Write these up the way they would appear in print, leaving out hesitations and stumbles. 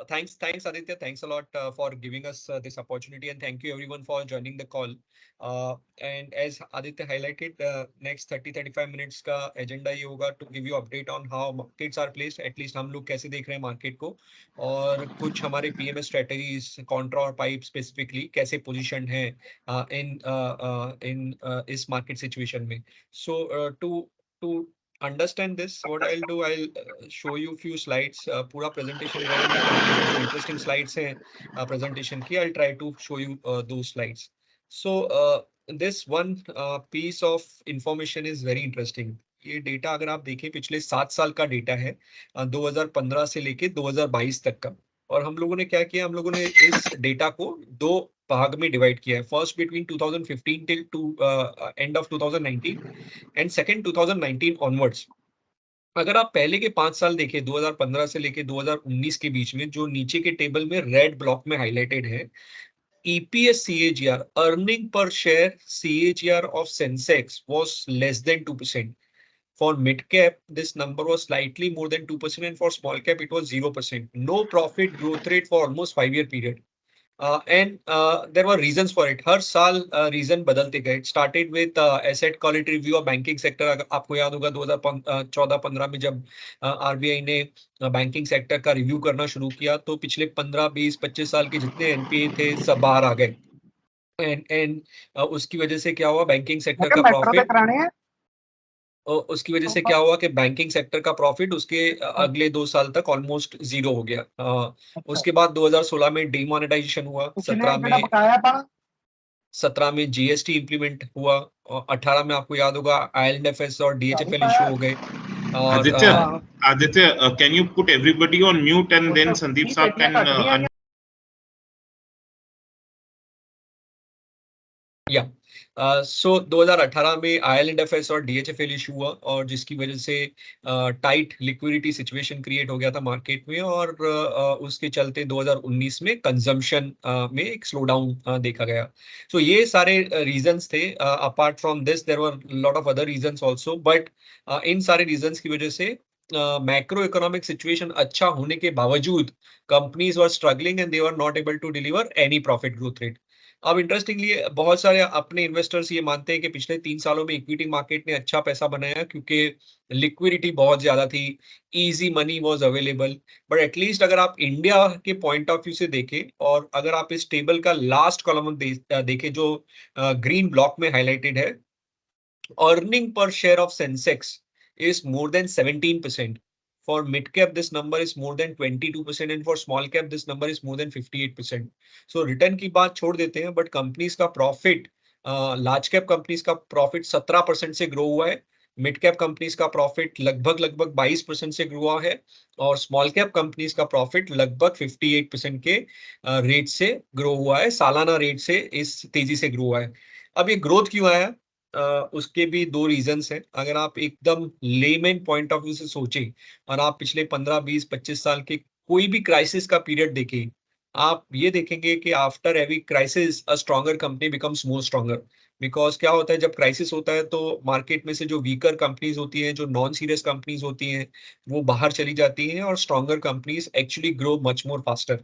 Thanks, Aditya. Thanks a lot for giving us this opportunity, and thank you everyone for joining the call. And as Aditya highlighted, next 30-35 minutes का agenda ये होगा to give you update on how markets are placed. At least हम लोग कैसे देख रहे हैं market को, और कुछ हमारे PMS strategies, contra और pipe specifically कैसे positioned हैं in इस market situation में. So to understand this, what I'll do, I'll show you few slides. पूरा presentation रहे नहीं करेंगे, but जो interesting slides हैं presentation की, I'll try to show you those slides. So this one piece of information is very interesting. ये data अगर आप देखें पिछले 7 साल का डेटा है, 2015 से लेके 2022 तक का। और हम लोगों ने क्या किया, हम लोगों ने इस डेटा को दो भाग में डिवाइड किया है। First between 2015 till two end of 2019 and second 2019 onwards. अगर आप पहले के 5 साल देखें, 2015 से लेके 2019 के बीच में, जो नीचे के टेबल में रेड ब्लॉक में हाईलाइटेड है, EPS CAGR, earning per share CAGR of Sensex was less than 2%. For mid cap, this number was slightly more than 2%, and for small cap, it was 0%. No profit growth rate for almost 5-year period. And there were reasons for it. हर साल reason बदलते गए. It started with asset quality review of banking sector. आपको याद होगा 2014-15 में जब RBI ने banking sector का रिव्यू करना शुरू किया, तो पिछले 15, 20, 25 साल के जितने NPA थे सब बाहर आ गए. एंड उसकी वजह से क्या हुआ, बैंकिंग सेक्टर का प्रॉफिट, उसकी वजह से क्या हुआ कि बैंकिंग सेक्टर का प्रॉफिट उसके अगले 2 साल तक ऑलमोस्ट जीरो हो गया. उसके बाद 2016 में डिमोनेटाइजेशन हुआ, 17 में GST इंप्लीमेंट हुआ, और 18 में आपको याद होगा IL&FS और DHFL इशू हो गए. और Aditya, can you put everybody on mute and then Sandeep sir can सो 2018 में IL&FS और DHFL इशू हुआ, और जिसकी वजह से टाइट लिक्विडिटी सिचुएशन क्रिएट हो गया था मार्केट में, और उसके चलते 2019 में कंजम्पशन में एक स्लो डाउन देखा गया. सो ये सारे रीजंस थे. Apart from this there were lot of other reasons also, but इन सारे रीजंस की वजह से मैक्रो इकोनॉमिक सिचुएशन अच्छा होने के बावजूद companies were struggling and they were not able to deliver any profit growth rate. अब इंटरेस्टिंगली बहुत सारे अपने इन्वेस्टर्स ये मानते हैं कि पिछले 3 सालों में इक्विटी मार्केट ने अच्छा पैसा बनाया क्योंकि लिक्विडिटी बहुत ज्यादा थी, easy money was available. But at least अगर आप इंडिया के पॉइंट ऑफ व्यू से देखें, और अगर आप इस टेबल का लास्ट कॉलम देखें जो ग्रीन ब्लॉक में हाईलाइटेड है, earning per share of Sensex is more than 17%. For mid cap, this number is more than 22%, and for small cap, this number is more than 58%. So return की बात छोड़ देते हैं, but companies का profit, large cap companies का profit 17% से grow हुआ है, मिड कैप कंपनीज का प्रॉफिट लगभग 22% से ग्रो हुआ है, और स्मॉल कैप कंपनीज का प्रॉफिट लगभग 58% के रेट से ग्रो हुआ है, सालाना रेट से इस तेजी से ग्रो हुआ है. अब ये ग्रोथ क्यों आया, उसके भी दो रीजंस हैं. अगर आप एकदम लेमैन पॉइंट ऑफ व्यू से सोचें, और आप पिछले 15, 20, 25 साल के कोई भी क्राइसिस का पीरियड देखें, आप ये देखेंगे कि after every crisis a stronger company becomes more stronger. Because क्या होता है, जब क्राइसिस होता है तो मार्केट में से जो वीकर कंपनीज होती हैं, जो नॉन सीरियस कंपनीज होती हैं, वो बाहर चली जाती हैं, और stronger companies actually grow much more faster.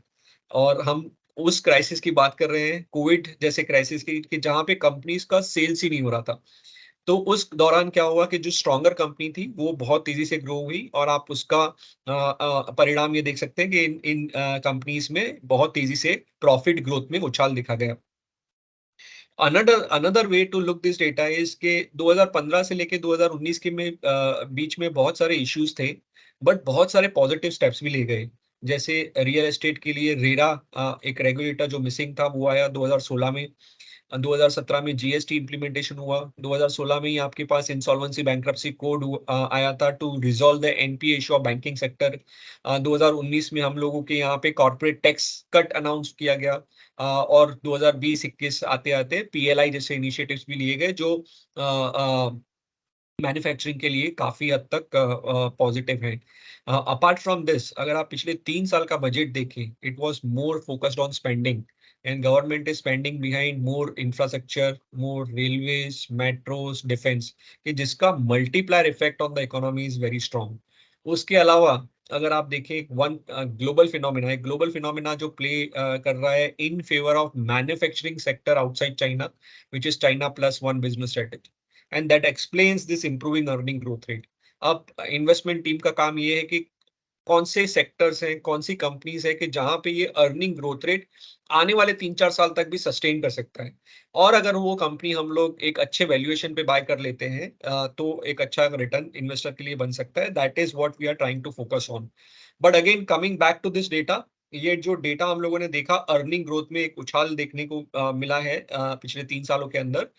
और हम उस क्राइसिस की बात कर रहे हैं, कोविड जैसे क्राइसिस की, कि जहां पे कंपनीज का सेल्स ही नहीं हो रहा था. तो उस दौरान क्या हुआ कि जो स्ट्रॉन्गर कंपनी थी वो बहुत तेजी से ग्रो हुई, और आप उसका परिणाम ये देख सकते हैं कि इन कंपनीज में बहुत तेजी से प्रॉफिट ग्रोथ में उछाल दिखा गया. Another way to look this data is के 2015 से लेके 2019 के में बीच में बहुत सारे इश्यूज थे, बट बहुत सारे पॉजिटिव स्टेप्स भी ले गए. जैसे रियल एस्टेट के लिए रेरा, एक रेगुलेटर जो मिसिंग था, वो आया 2016 में. 2017 में GST इम्प्लीमेंटेशन हुआ. 2016 में ही आपके पास इंसॉल्वेंसी बैंक्रप्सी कोड आया था to resolve the NPA issue of banking sector. 2019 में हम लोगों के यहाँ पे कॉर्पोरेट टैक्स कट अनाउंस किया गया, और 2020-21 आते आते PLI जैसे इनिशिएटिव्स भी लिए गए, जो मैन्युफैक्चरिंग के लिए काफी हद तक पॉजिटिव है. अपार्ट फ्रॉम दिस, अगर आप पिछले 3 साल का बजट देखें, it was more focused on spending, and government is spending behind more infrastructure, more railways, metros, defense, कि जिसका multiplier effect on the economy is very strong. उसके अलावा अगर आप देखें वन ग्लोबल फिनोमिना जो प्ले कर रहा है in favour of manufacturing sector outside China, which is China plus one business strategy, and that explains this improving earning growth rate. अब इन्वेस्टमेंट टीम का काम ये है कि कौन से सेक्टर्स हैं, कौन सी कंपनीज है कि जहां पे ये अर्निंग ग्रोथ रेट आने वाले 3-4 साल तक भी सस्टेन कर सकता है। और अगर वो कंपनी हम लोग एक अच्छे वैल्यूएशन पे बाय कर लेते हैं तो एक अच्छा रिटर्न इन्वेस्टर के लिए बन सकता है। That is what we are trying to focus on. But again coming back to this data, ये जो डेटा हम लोगों ने देखा अर्निंग ग्रोथ में एक उछाल देखने को मिला है पिछले 3 सालों के अंदर।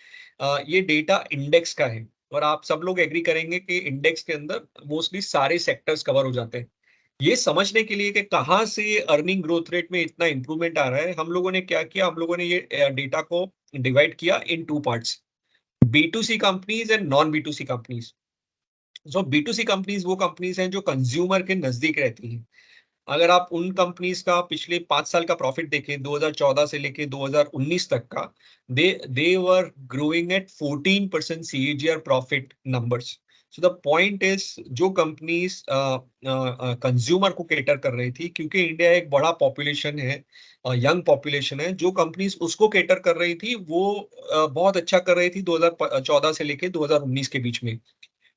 ये डेटा इंडेक्स का है और आप सब लोग एग्री करेंगे कि इंडेक्स के अंदर मोस्टली सारे सेक्टर्स कवर हो जाते हैं। ये समझने के लिए कि कहाँ से ये अर्निंग ग्रोथ रेट में इतना इंप्रूवमेंट आ रहा है, हम लोगों ने क्या किया, हम लोगों ने ये डेटा को डिवाइड किया इन 2 parts, बी2सी companies and non B2C companies. So बी2सी companies वो कंपनीज हैं जो कंज्यूमर के नजदीक रहती हैं। अगर आप उन कंपनीज का पिछले 5 साल का प्रॉफिट देखें 2014 से लेके 2019 तक का, they were growing at 14% CAGR profit numbers. So the point is जो कंपनीज कंज्यूमर को केटर कर रही थी, क्योंकि इंडिया एक बड़ा पॉपुलेशन है, यंग पॉपुलेशन है, जो कंपनीज उसको केटर कर रही थी वो बहुत अच्छा कर रही थी 2014 से लेके 2019 के बीच में।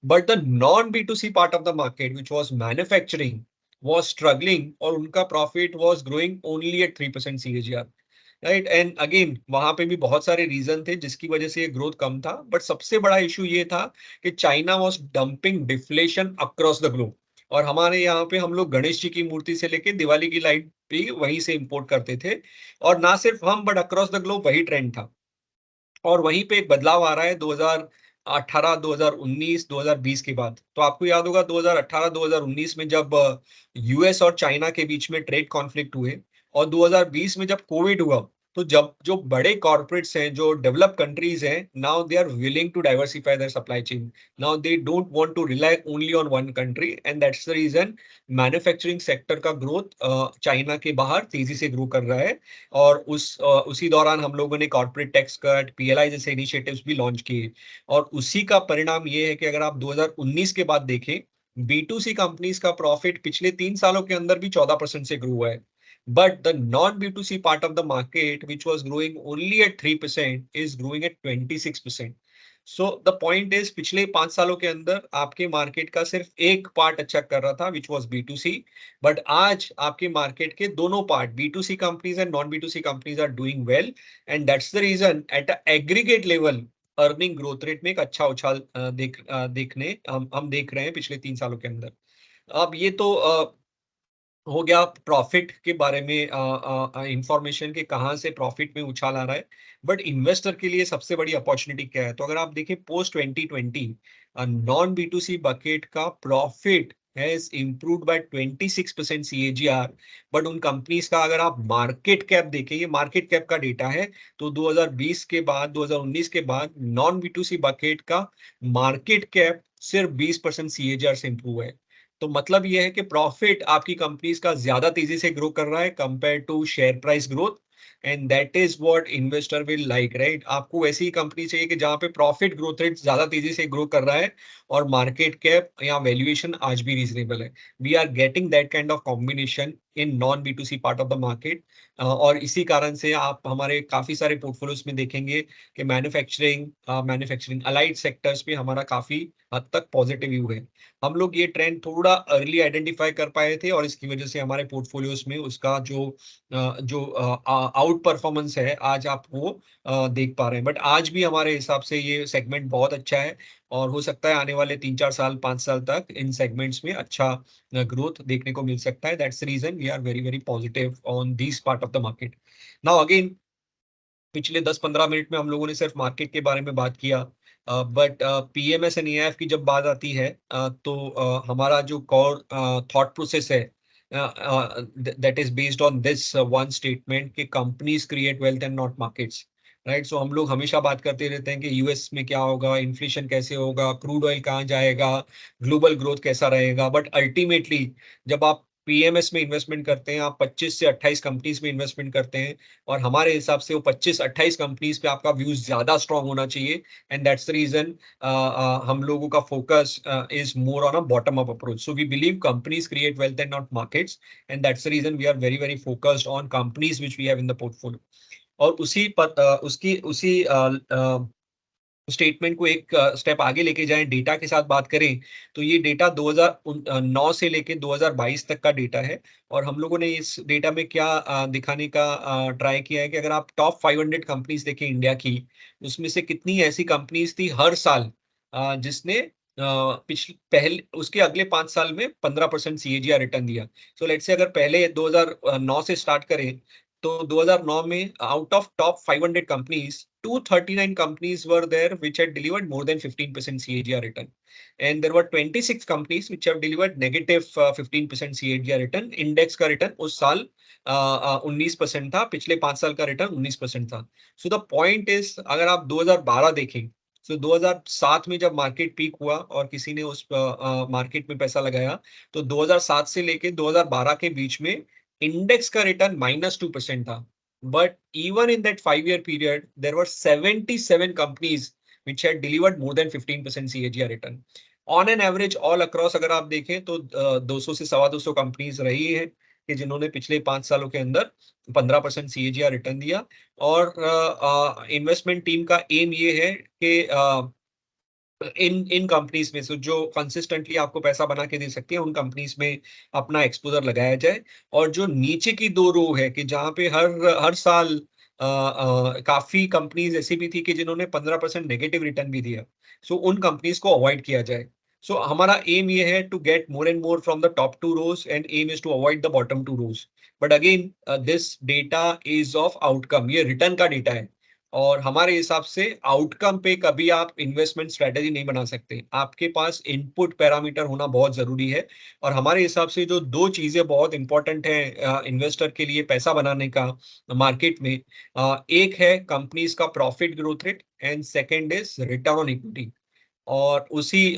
But the non-B2C part of the market, which was manufacturing, was struggling और उनका profit was growing only at 3% CAGR. Right, and again वहां पे भी बहुत सारे रीजन थे जिसकी वजह से ये ग्रोथ कम था, बट सबसे बड़ा इशू ये था कि China was dumping deflation across the globe. और हमारे यहाँ पे हम लोग गणेश जी की मूर्ति से लेके दिवाली की लाइट भी वहीं से इंपोर्ट करते थे, और ना सिर्फ हम बट अक्रॉस द ग्लोब वही ट्रेंड था। और वहीं पे एक बदलाव आ रहा है 2018, 2019, 2020 के बाद। तो आपको याद होगा 2018, 2019 में जब यूएस और चाइना के बीच में ट्रेड कॉन्फ्लिक्ट हुए, और 2020 में जब कोविड हुआ, तो जब जो बड़े कॉर्पोरेट्स हैं, जो डेवलप कंट्रीज हैं, now they are willing to diversify their supply chain. Now they don't want to rely only on one country, and that's the reason manufacturing sector का ग्रोथ चाइना के बाहर तेजी से ग्रो कर रहा है। और उसी दौरान हम लोगों ने कॉर्पोरेट टैक्स कट, पीएलआई जैसे इनिशिएटिव्स भी लॉन्च किए। और उसी का परिणाम ये है कि अगर आप 2019 के बाद देखें, बी2सी कंपनीज का प्रॉफिट पिछले 3 सालों के अंदर भी 14% से ग्रो हुआ है। But the non B2C part of the market which was growing only at 3% is growing at 26%। So the point is पिछले 5 सालों के अंदर आपके मार्केट का सिर्फ एक पार्ट अच्छा कर रहा था, विच वॉज बी2सी। बट आज आपके मार्केट के दोनों part, B2C companies and non B2C companies, are doing well, and that's the reason at aggregate level earning growth rate में एक अच्छा उछाल देखने हम देख रहे हैं पिछले 3 सालों के अंदर। अब ये तो हो गया प्रॉफिट के बारे में, इंफॉर्मेशन के कहाँ से प्रॉफिट में उछाल आ रहा है। बट इन्वेस्टर के लिए सबसे बड़ी अपॉर्चुनिटी क्या है, तो अगर आप देखें पोस्ट 2020 नॉन बी2सी बकेट का profit has improved by 26% CAGR. But उन कंपनीज का अगर आप मार्केट कैप देखें, ये मार्केट कैप का डेटा है, तो 2020 के बाद, 2019 के बाद नॉन बी2सी बकेट का मार्केट कैप सिर्फ 20% सीएजीआर से इम्प्रूव है। तो मतलब ये है कि प्रॉफिट आपकी कंपनीज का ज्यादा तेजी से ग्रो कर रहा है compare to share price growth, and that is what investor will like, right. आपको ऐसी ही कंपनी चाहिए कि जहां पे प्रॉफिट ग्रोथ रेट ज्यादा तेजी से ग्रो कर रहा है और मार्केट कैप या वैल्यूएशन आज भी रीजनेबल है। We are getting that kind of combination in non B2C part of the market. और इसी कारण से आप हमारे काफी सारे पोर्टफोलियोज में देखेंगे कि मैन्युफैक्चरिंग अलाइड सेक्टर्स पे हमारा काफी हद तक पॉजिटिव व्यू है। हम लोग ये ट्रेंड थोड़ा अर्ली आइडेंटिफाई कर पाए थे, और इसकी वजह से हमारे पोर्टफोलियोज में उसका जो आउट परफॉर्मेंस है आज आप वो देख पा रहे हैं। बट आज भी हमारे हिसाब से ये सेगमेंट बहुत अच्छा है, और हो सकता है आने वाले 3-4 साल, 5 साल तक इन सेगमेंट्स में अच्छा ग्रोथ देखने को मिल सकता है। That's the reason we are very very positive on this part of the market. Now again पिछले 10-15 मिनट में हम लोगों ने सिर्फ मार्केट के बारे में बात किया, बट पीएमएस एंड ईएफ की जब बात आती है, तो हमारा जो कोर थॉट प्रोसेस है, that is based on this one statement कि companies create wealth and not markets, right. So हम लोग हमेशा बात करते रहते हैं कि यूएस में क्या होगा, इन्फ्लेशन कैसे होगा, क्रूड ऑयल कहाँ जाएगा, ग्लोबल ग्रोथ कैसा रहेगा, बट अल्टीमेटली जब आप पीएमएस में इन्वेस्टमेंट करते हैं, आप 25 से 28 कंपनीज में इन्वेस्टमेंट करते हैं, और हमारे हिसाब से वो 25-28 कंपनीज पे आपका व्यूज ज्यादा स्ट्रांग होना चाहिए। एंड दैट्स द रीजन हम लोगों का focus is more on a bottom up approach. So we believe companies create wealth and not markets, and that's the reason we are very very focused on companies which we have in the portfolio. और उसी statement को एक step आगे लेके जाएं, data के साथ बात करें, तो ये डेटा 2009 से लेके 2022 तक का डेटा है। और हम लोगों ने इस डेटा में क्या दिखाने का ट्राई किया है कि अगर आप टॉप 500 कंपनीज देखें इंडिया की, उसमें से कितनी ऐसी कंपनीज थी हर साल जिसने पिछले पहले उसके अगले 5 साल में 15% सीएजीआर रिटर्न दिया। सो लेट्स से अगर पहले 2009 से स्टार्ट करें, तो 2009 में out of top 500 companies 239 companies were there which had delivered more than 15% CAGR return, and there were 26 companies which have delivered negative 15% CAGR return. Index का return उस साल 19% था, पिछले 5 साल का रिटर्न 19% था। सो द पॉइंट इज, अगर आप 2012 देखें, तो 2007 में जब मार्केट पीक हुआ और किसी ने उस मार्केट में पैसा लगाया, तो 2007 से लेके 2012 के बीच में इंडेक्स का रिटर्न -2% था। But even in that 5 year period, there were 77 companies which had delivered more than 15% CAGR return. On an average, all across अगर आप देखें तो 200 से 250 कंपनीज रही है कि जिन्होंने पिछले 5 सालों के अंदर 15% CAGR रिटर्न दिया। और इन्वेस्टमेंट टीम का एम ये है कि इन इन कंपनीज में से जो कंसिस्टेंटली आपको पैसा बना के दे सकती है, उन कंपनीज में अपना एक्सपोजर लगाया जाए। और जो नीचे की 2 रो है कि जहां पे हर हर साल काफी कंपनीज ऐसी भी थी कि जिन्होंने 15% नेगेटिव रिटर्न भी दिया, सो उन कंपनीज को अवॉइड किया जाए। सो हमारा एम ये है to get more and more from the top 2 rows, and aim is to avoid the bottom 2 rows. But again this data is of outcome, ये रिटर्न का डेटा है, और हमारे हिसाब से आउटकम पे कभी आप इन्वेस्टमेंट स्ट्रेटेजी नहीं बना सकते। आपके पास इनपुट पैरामीटर होना बहुत जरूरी है। और हमारे हिसाब से जो 2 चीजें बहुत इंपॉर्टेंट है इन्वेस्टर के लिए पैसा बनाने का मार्केट में, एक है कंपनीज का profit growth rate, and second is return on equity. और उसी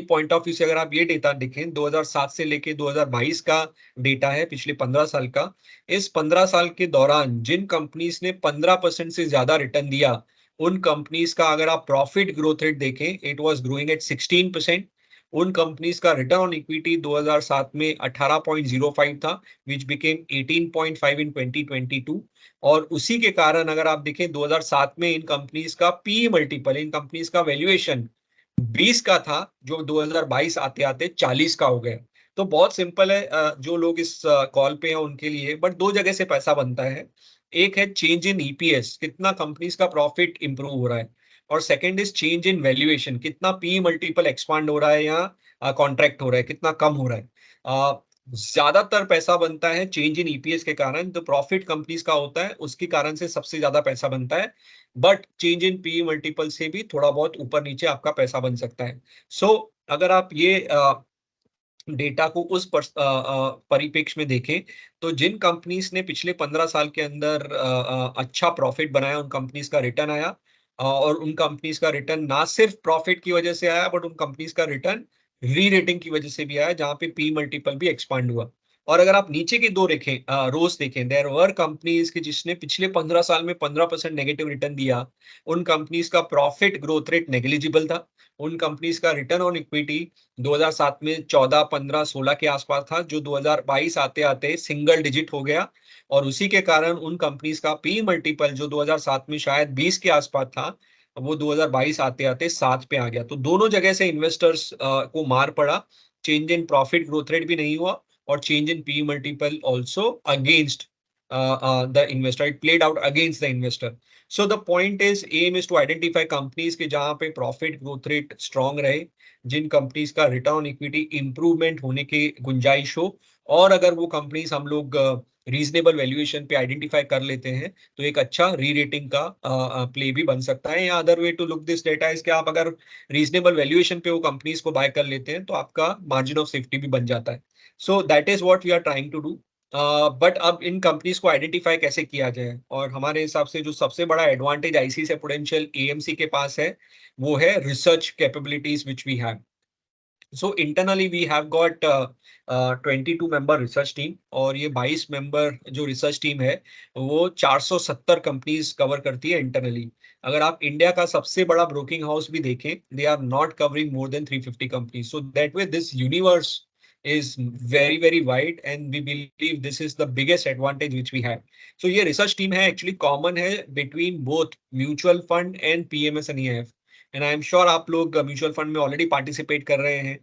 पॉइंट ऑफ व्यू से अगर आप ये डेटा देखें, 2007 से लेके 2022 का डेटा है, पिछले 15 साल का। इस 15 साल के दौरान जिन कंपनीज ने 15% से ज्यादा रिटर्न दिया, उन कंपनीज का अगर आप प्रॉफिट ग्रोथ रेट देखें, इट वाज ग्रोइंग एट 16%। उन कंपनीज का रिटर्न ऑन इक्विटी 2007 में 18.05 था, विच बिकेम 18.5 इन 2022। और उसी के कारण अगर आप देखें 2007 में इन कंपनीज का पी मल्टीपल, इन कंपनीज का वैल्यूएशन 20 का था, जो 2022 आते आते 40 का हो गया। तो बहुत सिंपल है, जो लोग इस कॉल पे हैं उनके लिए, बट 2 जगह से पैसा बनता है। एक है चेंज इन ईपीएस, कितना कंपनीज का प्रॉफिट इंप्रूव हो रहा है, और second is change in valuation, कितना पी मल्टीपल एक्सपांड हो रहा है या कॉन्ट्रैक्ट हो रहा है, कितना कम हो रहा है। ज्यादातर पैसा बनता है चेंज इन ईपीएस के कारण, तो प्रॉफिट कंपनीज का होता है उसके कारण से सबसे ज्यादा पैसा बनता है। But change in P multiple से भी थोड़ा बहुत ऊपर नीचे आपका पैसा बन सकता है। सो अगर आप ये डेटा को उस परिप्रेक्ष्य में देखें, तो जिन कंपनीज ने पिछले 15 साल के अंदर अच्छा प्रॉफिट बनाया, उन कंपनीज का रिटर्न आया। और उन कंपनीज का रिटर्न ना सिर्फ प्रॉफिट की वजह से आया, बट उन कंपनीज का रिटर्न री रेटिंग की वजह से भी आया, जहां पे पी मल्टीपल भी एक्सपांड हुआ। और अगर आप नीचे के 2 देखें, रोज देखें, देयर वर कंपनीज की जिसने पिछले 15 साल में 15% नेगेटिव रिटर्न दिया, उन कंपनीज का प्रॉफिट ग्रोथ रेट नेग्लिजिबल था। उन कंपनीज का रिटर्न ऑन इक्विटी 2007 में 14, 15, 16 के आसपास था, जो 2022 आते आते सिंगल डिजिट हो गया। और उसी के कारण उन कंपनीज का पी मल्टीपल जो 2007 में शायद 20 के आसपास था, वो 2022 आते आते 7 पे आ गया। तो दोनों जगह से इन्वेस्टर्स को मार पड़ा। Change in profit growth rate भी नहीं हुआ, और change in P multiple also against the investor, it played out against the investor. So the point is, aim is to identify companies के जहां पे प्रॉफिट ग्रोथ रेट स्ट्रांग रहे, जिन companies का return on equity improvement होने की गुंजाइश हो। और अगर वो कंपनीज हम लोग रीजनेबल वैल्यूएशन पे आइडेंटिफाई कर लेते हैं, तो एक अच्छा री रेटिंग का प्ले भी बन सकता है। या other way to look this data is कि आप अगर रीजनेबल वैल्यूएशन पे वो कंपनीज को बाय कर लेते हैं, तो आपका मार्जिन ऑफ सेफ्टी भी बन जाता है। So that is what we are trying to do. But अब इन कंपनीज को आइडेंटिफाई कैसे किया जाए, और हमारे हिसाब से जो सबसे बड़ा एडवांटेज आईसीआईसीआई प्रूडेंशियल एएमसी के पास है, वो है research capabilities which we have. So internally we have got 22 member research team, और ये 22 मेंबर जो रिसर्च टीम है वो 470 कंपनीज कवर करती है इंटरनली। अगर आप इंडिया का सबसे बड़ा ब्रोकिंग हाउस भी देखें, they are not covering more than 350 companies, so that way this universe is very wide, and we believe this is the biggest advantage which we have. So ये research team है actually common है between both mutual fund and PMS and EF, and I am sure आप लोग mutual fund में already participate कर रहे हैं।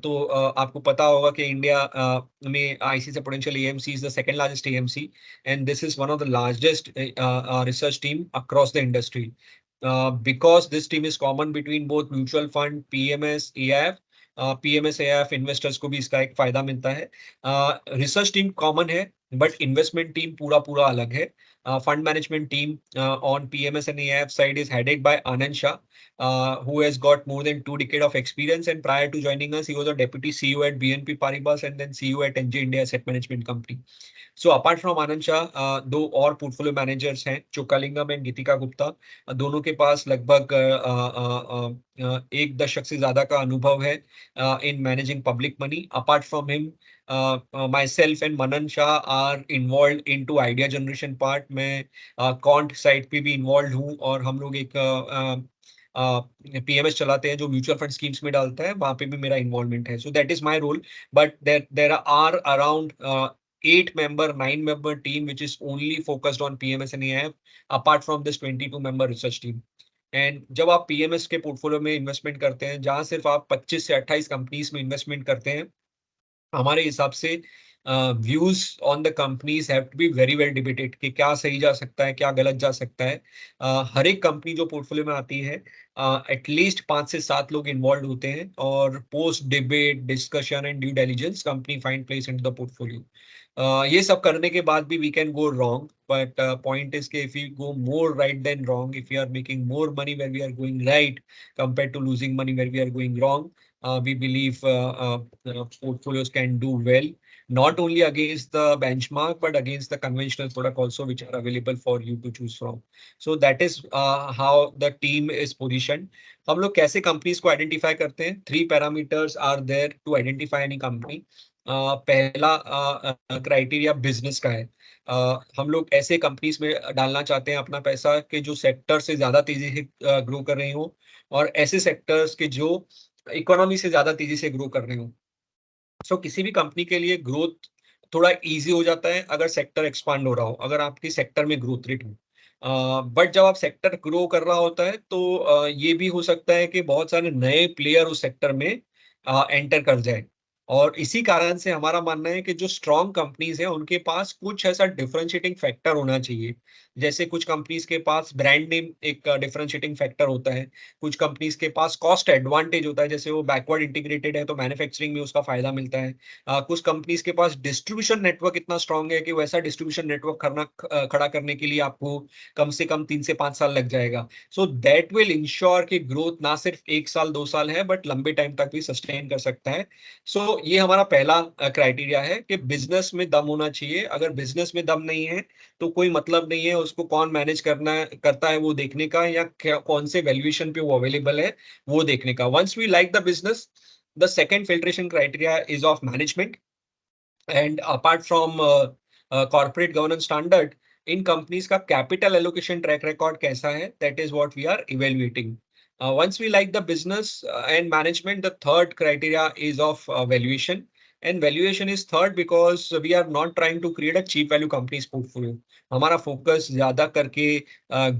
तो आपको पता होगा कि इंडिया में ICC prudential AMC is the second largest AMC, and this is one of the largest research team across the industry, because this team is common between both mutual fund, PMS, AIF. PMS AIF investors को भी इसका एक फायदा मिलता है। Research team common है, but investment team पूरा पूरा अलग है। Fund management team on PMS and AIF side is headed by Anand Shah, who has got more than 2 decades of experience. And prior to joining us, he was a deputy CEO at BNP Paribas and then CEO at NJ India Asset Management Company. So apart from Anand Shah, दो और portfolio managers हैं, Chokalingam and गीतिका गुप्ता। दोनों के पास लगभग 1 दशक से ज्यादा का अनुभव है in managing public money. Apart from him, myself and Manan Shah are involved into idea generation part. मैं quant side पे भी involved हूँ, और हम लोग एक पीएमएस चलाते हैं जो म्यूचुअल फंड स्कीम्स में डालता है, वहां पे भी मेरा इन्वॉल्वमेंट है। So that is my role, but there are around 8 member, 9 member team which is only focused on PMS and AIF, apart from this 22 member research team. And जब आप पीएमएस के पोर्टफोलियो में इन्वेस्टमेंट करते हैं, जहां सिर्फ आप 25 से 28 कंपनीज में इन्वेस्टमेंट करते हैं, हमारे हिसाब से views on the companies have to be very well debated कि क्या सही जा सकता है, क्या गलत जा सकता है। हर एक कंपनी जो पोर्टफोलियो में आती है, एटलीस्ट 5 से 7 लोग इन्वॉल्व होते हैं, और post debate discussion and due diligence company find place in the portfolio. ये सब करने के बाद भी we can go wrong, but point is के if you go more right than wrong, if you are making more money where we are going right compared to losing money where we are going wrong, we believe portfolios can do well, not only against the benchmark but against the conventional product also which are available for you to choose from. So that is how the team is positioned. हम लोग कैसे companies को identify करते हैं? 3 parameters are there to identify any company. पहला criteria business का है। हम लोग ऐसे कंपनीज में डालना चाहते हैं अपना पैसा कि जो सेक्टर से ज्यादा तेजी से ग्रो कर रही हो, और ऐसे सेक्टर्स के जो इकोनॉमी से ज्यादा तेजी से ग्रो कर रहे हो। सो किसी भी कंपनी के लिए ग्रोथ थोड़ा इजी हो जाता है अगर सेक्टर एक्सपांड हो रहा हो, अगर आपकी सेक्टर में ग्रोथ रेट हो। बट जब आप सेक्टर ग्रो कर रहा होता है तो ये भी हो सकता है कि बहुत सारे नए प्लेयर उस सेक्टर में एंटर कर जाए, और इसी कारण से हमारा मानना है कि जो स्ट्रॉन्ग कंपनीज है उनके पास कुछ ऐसा डिफरेंशिएटिंग फैक्टर होना चाहिए। जैसे कुछ कंपनीज के पास ब्रांड नेम एक डिफरेंशिएटिंग फैक्टर होता है, कुछ कंपनीज के पास कॉस्ट एडवांटेज होता है, जैसे वो बैकवर्ड इंटीग्रेटेड है तो मैन्युफैक्चरिंग में उसका फायदा मिलता है। कुछ कंपनीज के पास डिस्ट्रीब्यूशन नेटवर्क इतना स्ट्रांग है कि वैसा डिस्ट्रीब्यूशन नेटवर्क खड़ा करने के लिए आपको कम से कम 3 से 5 साल लग जाएगा। सो दैट विल इंश्योर कि ग्रोथ ना सिर्फ 1 साल 2 साल है, बट लंबे टाइम तक भी सस्टेन कर सकता है। सो ये हमारा पहला क्राइटेरिया है कि बिजनेस में दम होना चाहिए। अगर बिजनेस में दम नहीं है तो कोई मतलब नहीं है उसको कौन मैनेज करता है वो देखने का, या कौन से वैल्यूएशन पे वो अवेलेबल है वो देखने का। Once we like the business, the second filtration criteria is of management, and apart from corporate governance standard, इन कंपनीज का कैपिटल एलोकेशन ट्रैक रिकॉर्ड कैसा है, that is what we are evaluating. once we like the business and management, the third criteria is of valuation, and valuation is third because we are not trying to create a cheap value companies portfolio. हमारा focus ज्यादा करके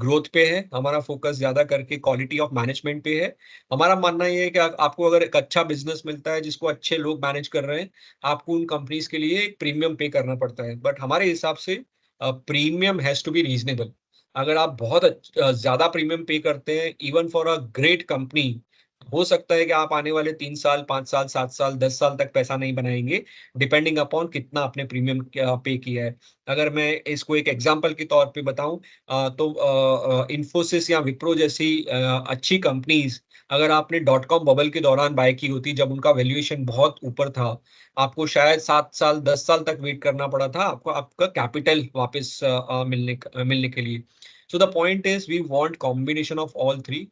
growth पे है, हमारा focus ज्यादा करके quality of management पे है। हमारा मानना ये है कि आपको अगर एक अच्छा बिजनेस मिलता है जिसको अच्छे लोग मैनेज कर रहे हैं, आपको उन कंपनीज के लिए एक प्रीमियम पे करना पड़ता है, बट हमारे हिसाब से premium has to be reasonable. अगर आप बहुत ज्यादा प्रीमियम पे करते हैं even for a great company, हो सकता है कि आप आने वाले 3 साल 5 साल 7 साल 10 साल तक पैसा नहीं बनाएंगे, डिपेंडिंग अपॉन कितना आपने प्रीमियम पे किया है। अगर मैं इसको एक एग्जांपल के तौर पे बताऊं, तो इन्फोसिस या विप्रो जैसी अच्छी कंपनीज अगर आपने डॉट कॉम बबल के दौरान बाय की होती, जब उनका वैल्यूएशन बहुत ऊपर था, आपको शायद 7 साल 10 साल तक वेट करना पड़ा था आपको आपका कैपिटल वापस मिलने के लिए। So the point is we want combination of all three,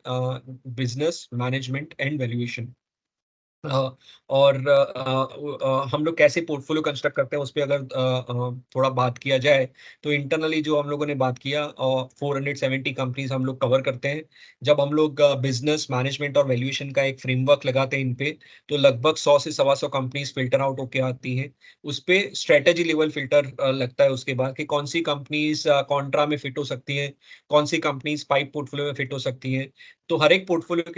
business, management and valuation. और हम लोग कैसे पोर्टफोलियो कंस्ट्रक्ट करते हैं उस पे अगर थोड़ा बात किया जाए, तो इंटरनली जो हम लोगों ने बात किया, 470 कंपनीज हम लोग कवर करते हैं। जब हम लोग बिजनेस मैनेजमेंट और वैल्यूएशन का एक फ्रेमवर्क लगाते हैं इन पे, तो लगभग 100 से सवा सौ कंपनीज फिल्टर आउट होके आती हैं। उस पे स्ट्रेटेजी लेवल फिल्टर लगता है उसके बाद, कि कौन सी कंपनीज कॉन्ट्रा में फिट हो सकती हैं, कौन सी कंपनीज पाइप पोर्टफोलियो में फिट हो सकती हैं। तो हर एक पोर्टफोलियो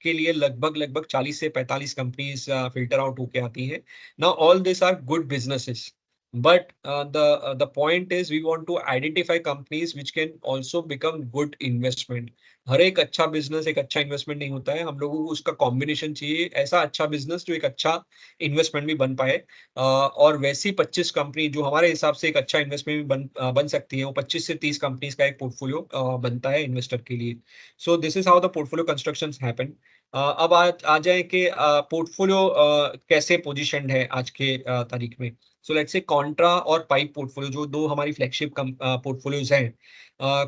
के लिए लगभग लगभग 40 से 45 कंपनीज फिल्टर आउट होके आती हैं। Now all this are good businesses, but the point is we want to identify companies which can also become good investment. हर एक अच्छा बिजनेस एक अच्छा इन्वेस्टमेंट नहीं होता है, हम लोगों को उसका कॉम्बिनेशन चाहिए, ऐसा अच्छा बिजनेस जो एक अच्छा इन्वेस्टमेंट भी बन पाए। और वैसी 25 कंपनी जो हमारे हिसाब से एक अच्छा इन्वेस्टमेंट भी बन सकती है, वो 25 से 30 कंपनीज का एक पोर्टफोलियो बनता है इन्वेस्टर के लिए। सो this is how the portfolio constructions happen. अब आ जाए कि पोर्टफोलियो कैसे पोजीशनड है आज के तारीख में। सो लेट्स से कॉन्ट्रा और पाइप पोर्टफोलियो जो दो हमारी फ्लैगशिप पोर्टफोलियोज हैं।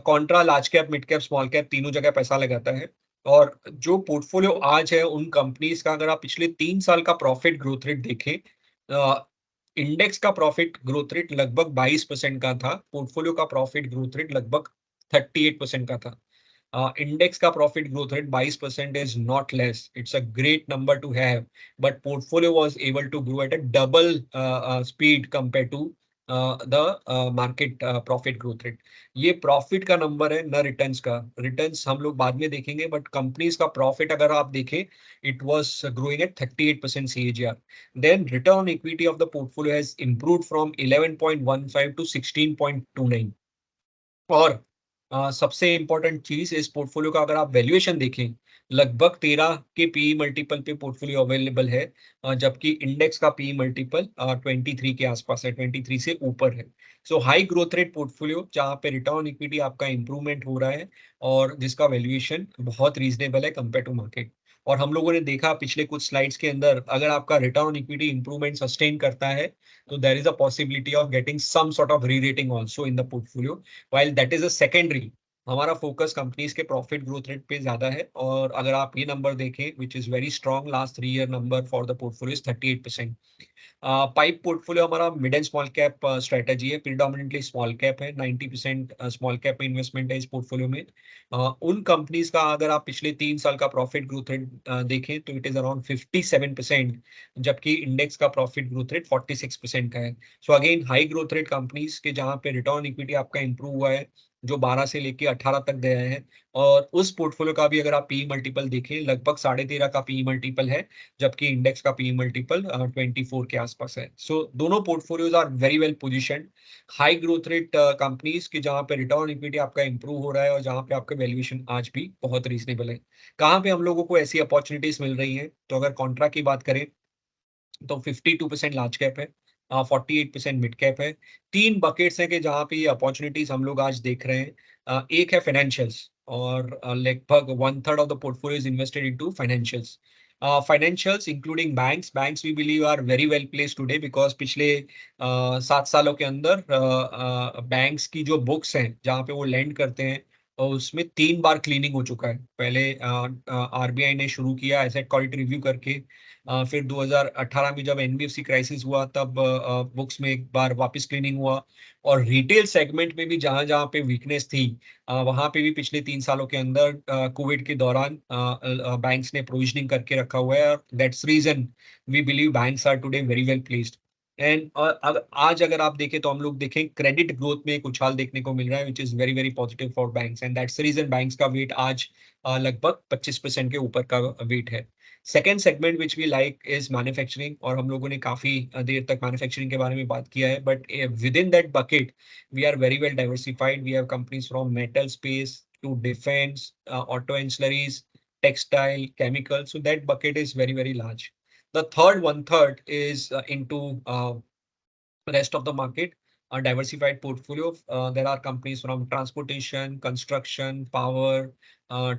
Contra large cap, mid cap, small cap तीनों जगह पैसा लगाता है। और जो पोर्टफोलियो आज है उन कंपनीज का, अगर आप पिछले 3 साल का प्रॉफिट ग्रोथ रेट देखें, इंडेक्स का प्रॉफिट ग्रोथ रेट लगभग 22% का था, पोर्टफोलियो का प्रॉफिट ग्रोथ रेट लगभग 38% का था। Index का profit growth rate 22% is not less. It's a great number to have, but portfolio was able to grow at a double speed compared to the market profit growth rate. ये profit का number है, ना returns का। returns हम लोग बाद में देखेंगे, but companies का profit अगर आप देखें, it was growing at 38% CAGR. Then return on equity of the portfolio has improved from 11.15 to 16.29. और सबसे इम्पोर्टेंट चीज इस पोर्टफोलियो का, अगर आप वैल्यूएशन देखें, लगभग 13 के पीई मल्टीपल पे पोर्टफोलियो अवेलेबल है, जबकि इंडेक्स का पीई मल्टीपल 23 के आसपास है, 23 से ऊपर है। सो हाई ग्रोथ रेट पोर्टफोलियो जहाँ पे रिटर्न इक्विटी आपका इंप्रूवमेंट हो रहा है, और जिसका वैल्यूएशन बहुत रीजनेबल है कंपेयर टू मार्केट। और हम लोगों ने देखा पिछले कुछ स्लाइड्स के अंदर, अगर आपका रिटर्न इक्विटी इंप्रूवमेंट सस्टेन करता है, तो there is a possibility of getting some sort of re rating also in the portfolio, while that is a secondary। हमारा फोकस कंपनीज के प्रॉफिट ग्रोथ रेट पे ज्यादा है। और अगर आप ये नंबर देखें, which is very strong, last 3 year number for the portfolio is 38%। Pipe portfolio हमारा mid and small cap strategy है, प्रिडोमिनेटली स्मॉल कैप है, 90% स्मॉल कैप में इन्वेस्टमेंट है इस पोर्टफोलियो में। उन कंपनीज का अगर आप पिछले 3 साल का प्रॉफिट ग्रोथ रेट देखें, तो इट इज अराउंड 57%, जबकि इंडेक्स का प्रॉफिट ग्रोथ रेट 46% का है। So again high growth rate companies के जहाँ पे रिटर्न इक्विटी आपका इंप्रूव हुआ है, जो 12 से लेके 18 तक गया है। और उस पोर्टफोलियो का भी अगर आप पी मल्टीपल देखें, लगभग 13.5 का पी मल्टीपल है, जबकि इंडेक्स का पी मल्टीपल 24 के आसपास है। सो दोनों portfolios are very well position. High growth rate companies की जहां पे रिटर्न इक्विटी आपका इंप्रूव हो रहा है, और जहां पे आपका वैल्यूएशन आज भी बहुत रीजनेबल है। कहाँ पे हम लोगों को ऐसी अपॉर्चुनिटीज मिल रही हैं, तो अगर कॉन्ट्रा की बात करें, तो 52% लार्ज कैप है, 48% मिड कैप है। तीन बकेट्स हैं कि जहाँ पे ये अपॉर्चुनिटीज हम लोग आज देख रहे हैं। एक है फाइनेंशियल्स, और लगभग 1/3 of the portfolio is invested into financials. Financials including banks we believe are very well place today, because पिछले 7 सालों के अंदर बैंक्स की जो बुक्स हैं जहाँ पे वो लैंड करते हैं, और उसमें 3 बार क्लीनिंग हो चुका है। पहले आरबीआई ने शुरू किया एसेट क्वालिटी रिव्यू करके, फिर 2018 में जब एनबीएफसी क्राइसिस हुआ, तब बुक्स में एक बार वापस क्लीनिंग हुआ। और रिटेल सेगमेंट में भी जहां जहां पे वीकनेस थी, वहां पे भी पिछले 3 सालों के अंदर कोविड के दौरान बैंक्स ने प्रोविजनिंग करके रखा हुआ है। That's reason we believe banks are today very well placed. And आज अगर आप देखें, तो हम लोग देखें क्रेडिट ग्रोथ में एक उछाल देखने को मिल रहा है, which is very very positive for banks, and that's the reason banks का वेट आज लगभग 25% के ऊपर का वेट है। Second segment which we like is manufacturing, और हम लोगों ने काफी देर तक मैन्युफैक्चरिंग के बारे में बात किया है, but with in that bucket we are very well diversified. We have companies from metal space to defence, auto ancillaries, textile, chemical. So that bucket is very, very large. The third one third is into rest of the market, a diversified portfolio. There are companies from transportation, construction, power,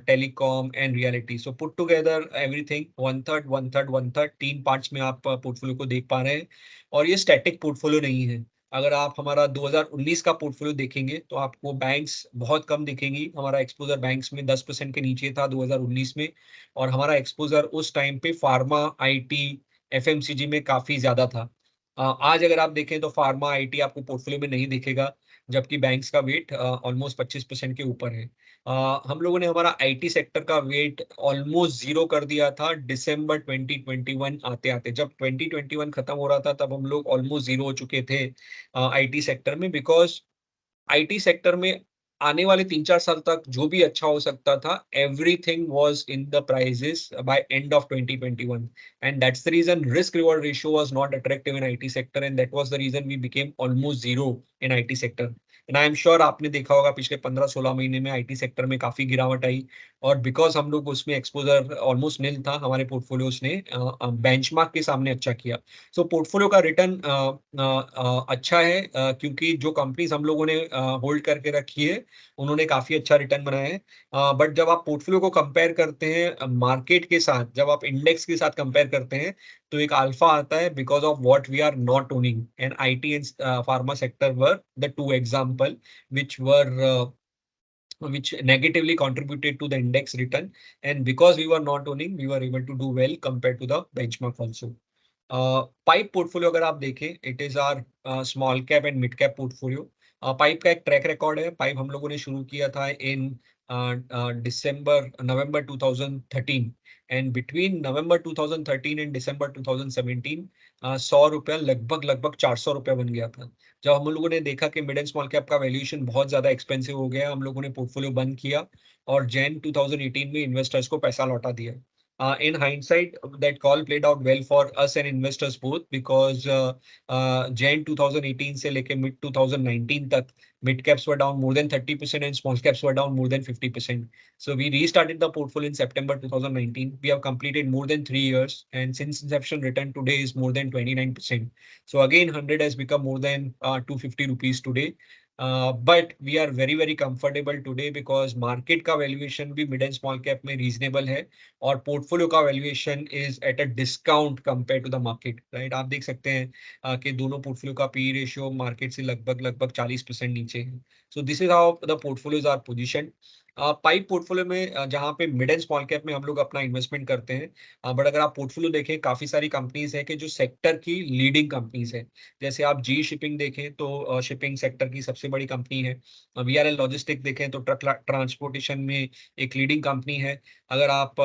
telecom, and reality. So put together everything, one third, one third, one third, तीन parts में आप portfolio को देख पा रहे हैं। और ये स्टैटिक पोर्टफोलियो नहीं है, अगर आप हमारा 2019 का पोर्टफोलियो देखेंगे तो आपको बैंक्स बहुत कम दिखेंगी। हमारा एक्सपोज़र बैंक्स में 10% के नीचे था 2019 में, और हमारा एक्सपोज़र उस टाइम पे फार्मा, आईटी, एफएमसीजी में काफ़ी ज़्यादा था। आज अगर आप देखें तो फार्मा, आईटी आपको पोर्टफोलियो में नहीं दिखेगा, जबकि बैंक्स का वेट ऑलमोस्ट 25% के ऊपर है। हम लोगों ने हमारा आईटी सेक्टर का वेट ऑलमोस्ट 0 कर दिया था दिसंबर 2021 आते-आते। जब 2021 खत्म हो रहा था तब हम लोग ऑलमोस्ट 0 हो चुके थे आईटी सेक्टर में, बिकॉज़ आईटी सेक्टर में आने वाले 3-4 साल तक जो भी अच्छा हो सकता था, everything was in the prices by end of 2021, and that's the reason risk reward ratio was not attractive in IT sector, and that was the reason we became almost zero in IT sector. And I am sure आपने देखा होगा पिछले 15-16 महीने में IT sector में काफ़ी गिरावट आई, और बिकॉज़ हम लोग उसमें एक्सपोज़र ऑलमोस्ट निल था, हमारे पोर्टफोलियोज़ ने बेंचमार्क के सामने अच्छा किया। सो पोर्टफोलियो का रिटर्न अच्छा है, क्योंकि जो कंपनीज़ हम लोगों ने होल्ड करके रखी है, उन्होंने काफ़ी अच्छा रिटर्न बनाया है। बट जब आप पोर्टफोलियो को कंपेयर करते हैं मार्केट के साथ, जब आप इंडेक्स के साथ कंपेयर करते हैं, तो एक अल्फा आता है because of what we are not owning, and IT and pharma sector were the 2 example which were which negatively contributed to the index return, and because we were not owning, we were able to do well compared to the benchmark also. PIPE portfolio अगर आप देखें, it is are small cap and mid cap portfolio. PIPE का एक track record है। Pipe हम लोगों ने शुरू किया था इन दिसंबर नवंबर 2013, एंड बिटवीन नवंबर 2013 एंड दिसंबर 2017 ₹100 लगभग 400 रुपया बन गया था। जब हम लोगों ने देखा कि मिड एंड स्मॉल कैप का वैल्यूएशन बहुत ज्यादा एक्सपेंसिव हो गया, हम लोगों ने पोर्टफोलियो बंद किया और जैन 2018 में इन्वेस्टर्स को पैसा लौटा दिया। In hindsight, that call played out well for us and investors both, because Jan 2018 से लेके mid 2019 तक mid caps were down more than 30% and small caps were down more than 50%. So we restarted the portfolio in September 2019. We have completed more than 3 years, and since inception, return today is more than 29%. So again, 100 has become more than 250 rupees today. But we are very comfortable today because market का valuation भी mid and small cap में reasonable है, और portfolio का valuation is at a discount compare to the market, right. आप देख सकते हैं कि दोनों पोर्टफोलियो का पी रेशियो मार्केट से लगभग 40% नीचे है। So this is how the portfolios are position. PIPE portfolio में जहाँ पे मिड एंड स्मॉल कैप में हम लोग अपना इन्वेस्टमेंट करते हैं, बट अगर आप पोर्टफोलियो देखें, काफी सारी कंपनीज है कि जो सेक्टर की लीडिंग कंपनीज है। जैसे आप जी शिपिंग देखें तो शिपिंग सेक्टर की सबसे बड़ी कंपनी है। वीआरएल लॉजिस्टिक देखें तो ट्रक ट्रांसपोर्टेशन में एक लीडिंग कंपनी है। अगर आप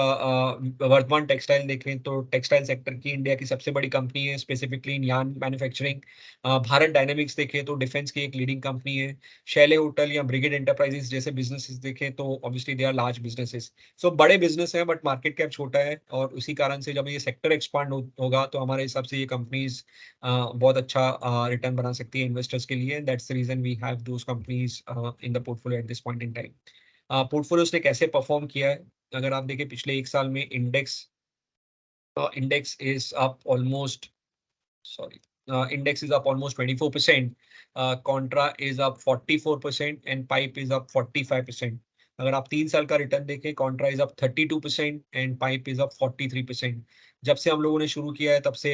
वर्धमान टेक्सटाइल देखें तो टेक्सटाइल सेक्टर की इंडिया की सबसे बड़ी कंपनी है, specifically in yarn manufacturing. Bharat dynamics देखें तो डिफेंस की एक लीडिंग कंपनी है। शैले होटल या ब्रिगेड एंटरप्राइजेस जैसे बिजनेसेस देखें तो obviously they are large businesses. So बड़े बिजनेस हैं बट मार्केट कैप छोटा है, और उसी कारण से जब ये सेक्टर एक्सपांड होगा तो हमारे हिसाब से ये कंपनीज बहुत अच्छा रिटर्न बना सकती है इन्वेस्टर्स के लिए। That's the reason we have those companies in the portfolio at this point in time. Portfolios ने कैसे परफॉर्म किया है, अगर आप देखें पिछले 1 साल में index is up almost sorry, index is up almost 24%, contra is up 44% and pipe is up 45%. अगर आप 3 साल का रिटर्न देखें, Contra is up 32% and pipe is up 43%। जब से हम लोगों ने शुरू किया है तब से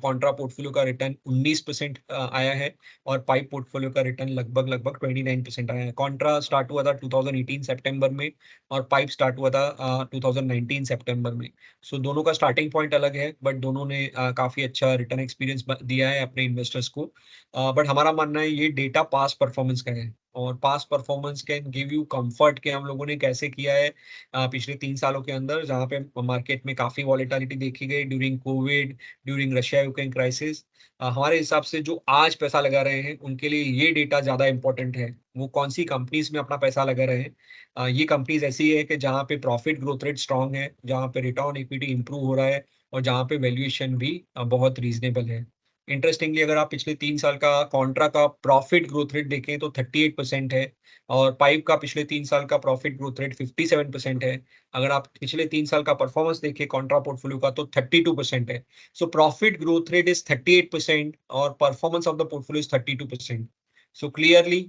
कॉन्ट्रा पोर्टफोलियो का रिटर्न 19% आया है, और पाइप पोर्टफोलियो का रिटर्न लगभग 29% आया है। कॉन्ट्रा स्टार्ट हुआ था 2018 सितंबर में, और पाइप स्टार्ट हुआ था 2019 सितंबर में। सो दोनों का स्टार्टिंग पॉइंट अलग है, बट दोनों ने काफी अच्छा रिटर्न एक्सपीरियंस दिया है अपने इन्वेस्टर्स को। बट हमारा मानना है ये डेटा पास परफॉर्मेंस का है, और past performance can give you comfort कि हम लोगों ने कैसे किया है पिछले 3 सालों के अंदर, जहाँ पे मार्केट में काफी वॉलेटिलिटी देखी गई during Covid, during Russia Ukraine crisis. हमारे हिसाब से जो आज पैसा लगा रहे हैं उनके लिए ये डेटा ज्यादा इंपॉर्टेंट है, वो कौन सी कंपनीज में अपना पैसा लगा रहे हैं। ये कंपनीज ऐसी है कि जहाँ पे प्रॉफिट ग्रोथ रेट स्ट्रांग है, जहाँ पे रिटर्न ऑन इक्विटी इंप्रूव हो रहा है, और जहाँ पे वैल्यूएशन भी बहुत रीजनेबल है। इंटरेस्टिंगली अगर आप पिछले 3 साल का कॉन्ट्रा का प्रॉफिट ग्रोथ रेट देखें तो 38% है, और पाइप का पिछले 3 साल का प्रॉफिट ग्रोथ रेट 57% है। अगर आप पिछले 3 साल का परफॉर्मेंस देखें कॉन्ट्रा पोर्टफोलियो का तो 32% है। So profit growth rate is 38% और performance of the portfolio is 32%. So clearly,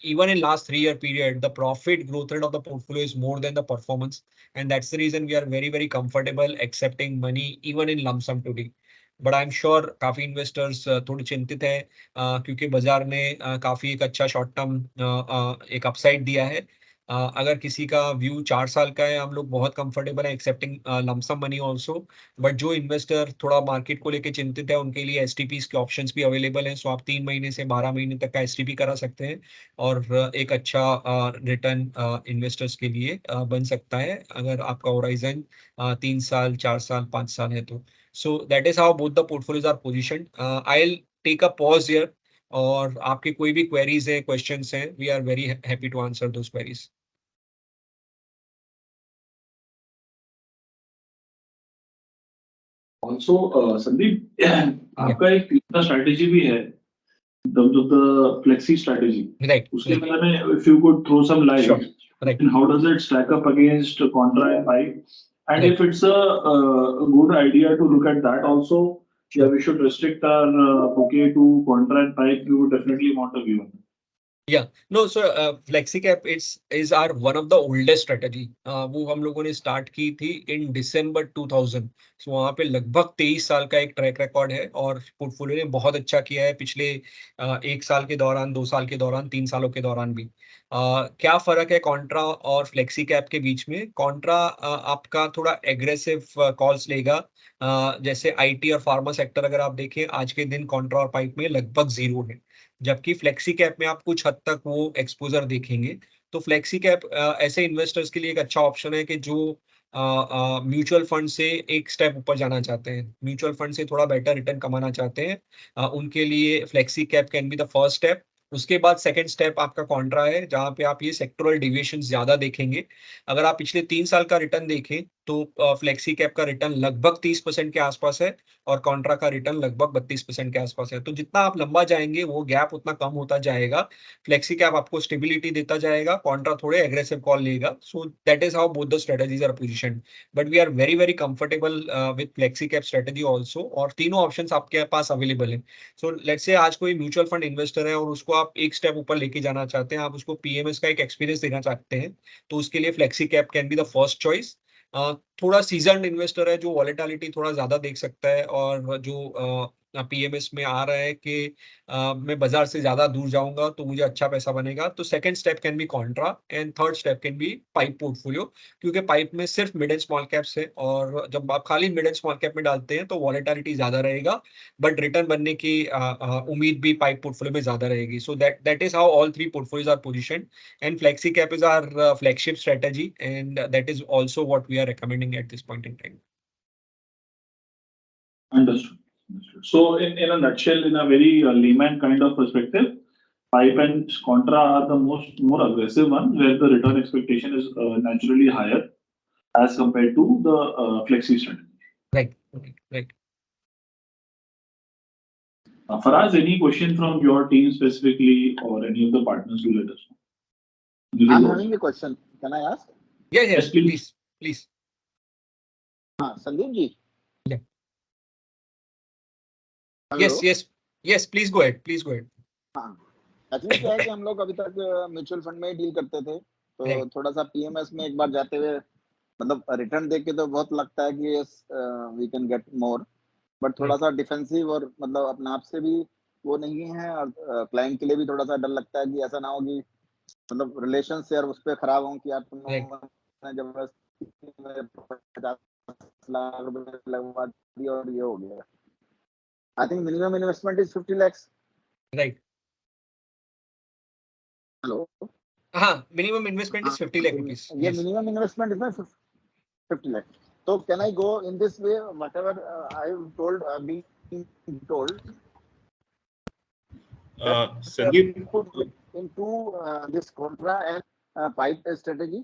even in last 3-year period, the profit growth rate of the portfolio is more than the performance, and that's the reason we are very comfortable accepting money even in lump sum today. But I am sure काफी investors थोड़े चिंतित है क्योंकि बाजार ने काफी एक अच्छा शॉर्ट टर्म एक अपसाइड दिया है। अगर किसी का व्यू 4 साल का है, हम लोग बहुत कंफर्टेबल है accepting lump sum money also. But जो इन्वेस्टर थोड़ा मार्केट को लेके चिंतित है, उनके लिए एसटीपी के ऑप्शंस भी अवेलेबल हैं। सो आप 3 महीने से 12 महीने तक का एसटीपी करा सकते हैं और एक अच्छा रिटर्न इन्वेस्टर्स के लिए बन सकता है अगर आपका होराइजन 3 साल, 4 साल, 5 साल है तो। So that is how both the portfolios are positioned. I'll take a pause here. और आपके कोई भी queries है, questions हैं, we are very happy to answer those queries. Also, Sandeep, Yeah, आपका एक तीसरा strategy भी है, in terms of the flexi strategy. right, उसके right, बारे में, if you could throw some light, sure, right, and how does it stack up against contra and pipe? And right, if it's a good idea to look at that also, yeah, sure. we should restrict our bouquet to contra and pipe. We would definitely want a view on it. Yeah, no, so FlexiCap is our one of the oldest strategy. वो हम लोगों ने start की थी इन दिसंबर 2000। सो वहाँ पे लगभग 23 साल का एक ट्रैक रिकॉर्ड है और पोर्टफोलियो ने बहुत अच्छा किया है पिछले 1 साल के दौरान, 2 साल के दौरान, 3 सालों के दौरान भी। क्या फर्क है कॉन्ट्रा और FlexiCap के बीच में? कॉन्ट्रा आपका थोड़ा एग्रेसिव कॉल्स लेगा। जैसे आईटी और फार्मा सेक्टर अगर आप देखें आज के दिन कॉन्ट्रा और पाइप में लगभग जीरो है, जबकि फ्लेक्सी कैप में आप कुछ हद तक वो एक्सपोजर देखेंगे। तो फ्लेक्सी कैप ऐसे इन्वेस्टर्स के लिए एक अच्छा ऑप्शन है कि जो म्यूचुअल फंड से एक स्टेप ऊपर जाना चाहते हैं, म्यूचुअल फंड से थोड़ा बेटर रिटर्न कमाना चाहते हैं, उनके लिए flexi cap can be the first step. उसके बाद सेकंड स्टेप आपका कॉन्ट्रा है, जहां पे आप ये सेक्टोरल डिविएशन ज्यादा देखेंगे। अगर आप पिछले 3 साल का रिटर्न देखें तो फ्लेक्सी कैप का रिटर्न लगभग 30% के आसपास है और कॉन्ट्रा का रिटर्न लगभग 32% के आसपास है। तो जितना आप लंबा जाएंगे वो गैप उतना कम होता जाएगा। फ्लेक्सी कैप आपको स्टेबिलिटी देता जाएगा, कॉन्ट्रा थोड़े एग्रेसिव कॉल लेगा। So that is how both the strategies are positioned. But we are very very comfortable with flexi cap strategy also, और तीनों ऑप्शंस आपके पास अवेलेबल है। सो लेट्स से आज कोई म्यूचुअल फंड इन्वेस्टर है और उसको आप एक स्टेप ऊपर लेके जाना चाहते हैं, आप उसको पीएमएस का एक एक्सपीरियंस देना चाहते हैं, तो उसके लिए flexi cap can be the first choice. थोड़ा सीजन्ड इन्वेस्टर है जो वॉलेटिलिटी थोड़ा ज्यादा देख सकता है और जो पीएमएस में आ रहा है कि मैं बाजार से ज्यादा दूर जाऊंगा तो मुझे अच्छा पैसा बनेगा, तो second step can be Contra and third step can be pipe portfolio. क्योंकि पाइप में सिर्फ मिड एंड स्मॉल कैप्स है और जब आप खाली मिड एंड स्मॉल कैप में डालते हैं तो वॉलेटिलिटी ज्यादा रहेगा, बट रिटर्न बनने की उम्मीद भी पाइप पोर्टफोलियो में ज्यादा रहेगी। So that is how all three portfolios are positioned, and FlexiCap is our flagship strategy, and that is also what we are recommending at this point in time. Understood. Understood. So, in a nutshell, in a very layman kind of perspective, pipe and contra are the more aggressive one, where the return expectation is naturally higher as compared to the flexi strategy. Right. Okay. Right. Faraz, any question from your team specifically or any of the partners, to let us know. I'm having a question. Can I ask? Yeah. Yes. Yes, please. Please. हाँ Sandeep ji. Yeah. Hello? Yes. Yes. Yes. Please go ahead. Please go ahead. हाँ. Actually क्या है कि हम लोग अभी तक mutual fund में ही डील करते थे, तो Right. थोड़ा सा पीएमएस में एक बार जाते हुए मतलब रिटर्न देख के तो बहुत लगता है कि yes we can get more, but थोड़ा सा डिफेंसिव और मतलब अपने आप से भी वो नहीं है, और क्लाइंट के लिए भी थोड़ा सा डर लगता है कि ऐसा ना हो कि मतलब रिलेशन से और उस पर खराब हो कि यार तुम Right. लोगों ने जबरदस्ती में 50 लाख रुपए लगवा दिया और ये हो गया. I think minimum investment is 50 lakhs. Right. Hello. हाँ. Minimum investment is 50 lakh rupees. ये Yes. Minimum investment is 50 lakh. तो can I go in this way whatever I told being told Sandeep, into this contra and pipe strategy.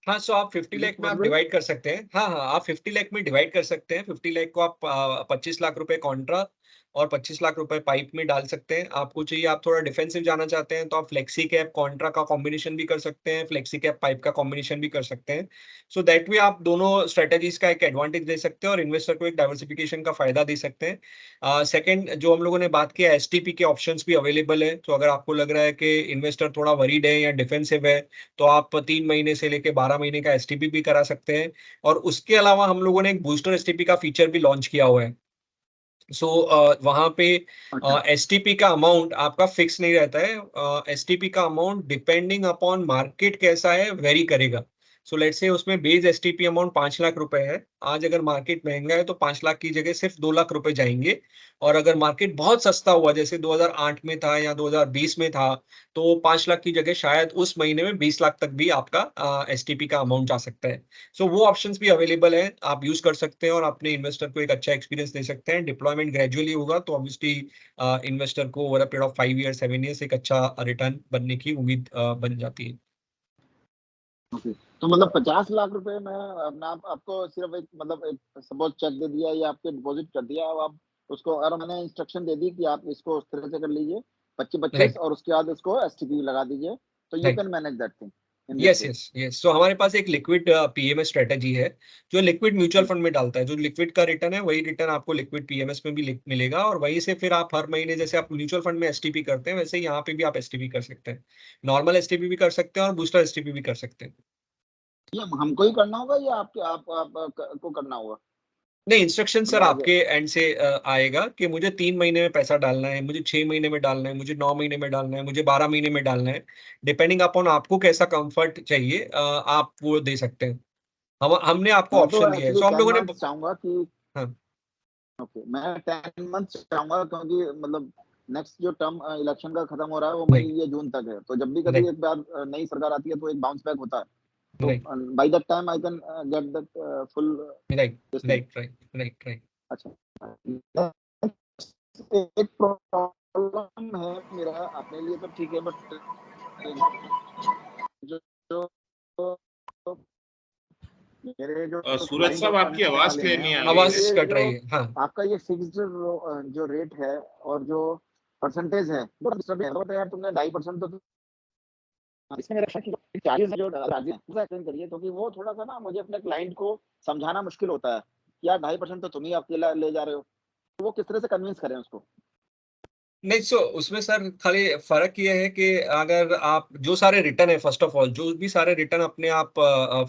हाँ, सो आप 50 लाख में आप divide कर सकते हैं। हाँ, आप 50 लाख में डिवाइड कर सकते हैं। 50 लाख को आप 25 लाख रुपए कॉन्ट्रा और 25 लाख रुपए पाइप में डाल सकते हैं। आपको चाहिए, आप थोड़ा डिफेंसिव जाना चाहते हैं तो आप फ्लेक्सी कैप कॉन्ट्रा का कॉम्बिनेशन भी कर सकते हैं, फ्लेक्सी कैप पाइप का कॉम्बिनेशन भी कर सकते हैं। सो दैट वे आप दोनों स्ट्रेटेजीज का एक एडवांटेज दे सकते हैं और इन्वेस्टर को एक डाइवर्सिफिकेशन का फायदा दे सकते हैं। सेकंड, जो हम लोगों ने बात किया, एसटीपी के ऑप्शंस भी अवेलेबल है। तो अगर आपको लग रहा है कि इन्वेस्टर थोड़ा वरीड है या डिफेंसिव है, तो आप 3 महीने से लेके 12 महीने का एसटीपी भी करा सकते हैं। और उसके अलावा हम लोगों ने एक बूस्टर एसटीपी का फीचर भी लॉन्च किया हुआ है। सो वहां पे अच्छा एसटीपी का अमाउंट आपका फिक्स नहीं रहता है। एसटीपी का अमाउंट डिपेंडिंग अपॉन मार्केट कैसा है वेरी करेगा। सो लेट से उसमें बेस एसटीपी अमाउंट 5 लाख रुपए है। आज अगर मार्केट महंगा है तो 5 लाख की जगह सिर्फ 2 लाख रुपए जाएंगे। और अगर मार्केट बहुत सस्ता हुआ जैसे 2008 में था या 2020 में था, तो 5 लाख की जगह शायद उस महीने में 20 लाख तक भी आपका एसटीपी का अमाउंट जा सकता है। सो वो ऑप्शंस भी अवेलेबल है, आप यूज कर सकते हैं और अपने इन्वेस्टर को एक अच्छा एक्सपीरियंस दे सकते हैं। डिप्लॉयमेंट ग्रेजुअली होगा तो ऑब्वियसली इन्वेस्टर को over a period of 5 year 7 years एक अच्छा रिटर्न बनने की उम्मीद बन जाती है। ओके। तो मतलब 50 लाख रुपए में अपना आपको सिर्फ एक मतलब एक सपोज चेक दे दिया या आपके डिपॉजिट कर दिया, अब आप उसको और मैंने इंस्ट्रक्शन दे दी कि आप इसको उस तरह से कर लीजिए 25-25 राइट, और उसके बाद उसको एसटीपी लगा दीजिए, तो you right. Can manage that thing in this yes, way. Yes, yes. So हमारे पास एक लिक्विड पीएमएस स्ट्रेटेजी है जो लिक्विड म्यूचुअल फंड में डालता है। जो लिक्विड का रिटर्न है वही रिटर्न आपको लिक्विड पीएमएस में भी मिलेगा, और वहीं से फिर आप हर महीने जैसे आप म्यूचुअल फंड में एसटीपी करते हैं वैसे यहाँ पे भी आप एसटीपी कर सकते हैं। नॉर्मल एसटीपी भी कर सकते हैं और बूस्टर एसटीपी भी कर सकते हैं। ये हमको ही करना होगा या आपके आप को करना होगा? नहीं, इंस्ट्रक्शन सर मतलब एज़ आपके एंड से आएगा कि मुझे 3 महीने में पैसा डालना है, मुझे 6 महीने में डालना है, मुझे 9 महीने में डालना है, मुझे 12 महीने में डालना है। डिपेंडिंग अपॉन आपको कैसा कंफर्ट चाहिए आप वो दे सकते हैं। हमने आपको मैं तो ऑप्शन दिया है। एक्चुअली सो हम 10 लोगों ने मंथ्स चाहूँगा कि हाँ, ओके, मैं 10 मंथ्स चाहूँगा क्योंकि मतलब नेक्स्ट जो टर्म इलेक्शन का खत्म हो रहा है वो मई राइट, या जून तक है। तो जब भी कभी राइट, एक बार नई सरकार आती है तो एक बाउंस बैक होता है। तो right, by that time I can get that full right, this thing. Right, right, right, right. अच्छा। एक प्रॉब्लम है मेरा अपने लिए तो ठीक है बट जो जो मेरे जो सूरज क्लाइंट साहब, आपकी बनने आवाज वाले क्लियर हैं नहीं आ रही उनके है। आवाज लिए कट जो रही है, हाँ। आपका ये फिक्स्ड जो रेट है और जो परसेंटेज है वो डिस्टर्ब है। तो यार तुमने 2.5% तो इसमें मेरा शक है चार्जेस जो राज्य पूरा एक्सप्लेन करिए क्योंकि वो थोड़ा-सा ना मुझे अपने क्लाइंट को समझाना मुश्किल होता है कि यार 2.5% तो तुम ही अकेला ले जा रहे हो। तो वो किस तरह से कन्विंस करें उसको? नहीं, सो उसमें सर खाली फर्क ये है कि अगर आप जो सारे रिटर्न है, फर्स्ट ऑफ ऑल जो भी सारे रिटर्न अपने आप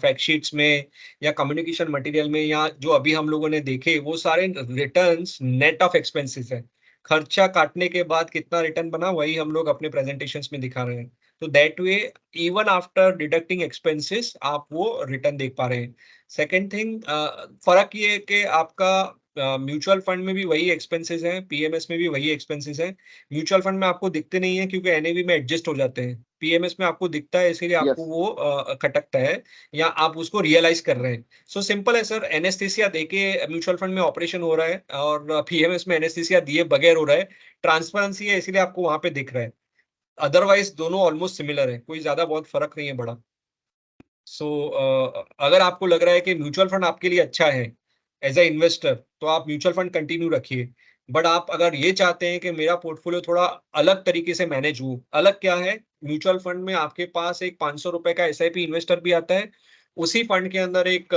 फैक्ट शीट्स में या कम्युनिकेशन मटेरियल में या जो अभी हम लोगों ने देखे वो सारे रिटर्न्स नेट ऑफ एक्सपेंसेस है। खर्चा काटने के बाद कितना रिटर्न बना वही हम लोग अपने प्रेजेंटेशंस में दिखा रहे हैं। तो that way even after deducting expenses आप वो रिटर्न देख पा रहे हैं। सेकेंड थिंग, फर्क ये है कि आपका म्यूचुअल फंड में भी वही एक्सपेंसेस हैं, पीएमएस में भी वही एक्सपेंसेस हैं। म्यूचुअल फंड में आपको दिखते नहीं है क्योंकि एनएवी में एडजस्ट हो जाते हैं। पीएमएस में आपको दिखता है इसीलिए आपको यस। वो खटकता है या आप उसको रियलाइज कर रहे हैं। सो सिंपल है सर, एनेस्थीसिया देके म्यूचुअल फंड में ऑपरेशन हो रहा है और पीएमएस में एनेस्थीसिया दिए बगैर हो रहा है। ट्रांसपेरेंसी है इसीलिए आपको वहां पे दिख रहा है। अदरवाइज दोनों ऑलमोस्ट सिमिलर है, कोई ज्यादा बहुत फर्क नहीं है बड़ा। सो अगर आपको लग रहा है कि म्यूचुअल फंड आपके लिए अच्छा है एज ए इन्वेस्टर तो आप म्यूचुअल फंड कंटिन्यू रखिए। बट आप अगर ये चाहते हैं कि मेरा पोर्टफोलियो थोड़ा अलग तरीके से मैनेज हो, अलग क्या है, म्यूचुअल फंड में आपके पास एक 500 रुपए का एसआईपी इन्वेस्टर भी आता है। उसी फंड के अंदर एक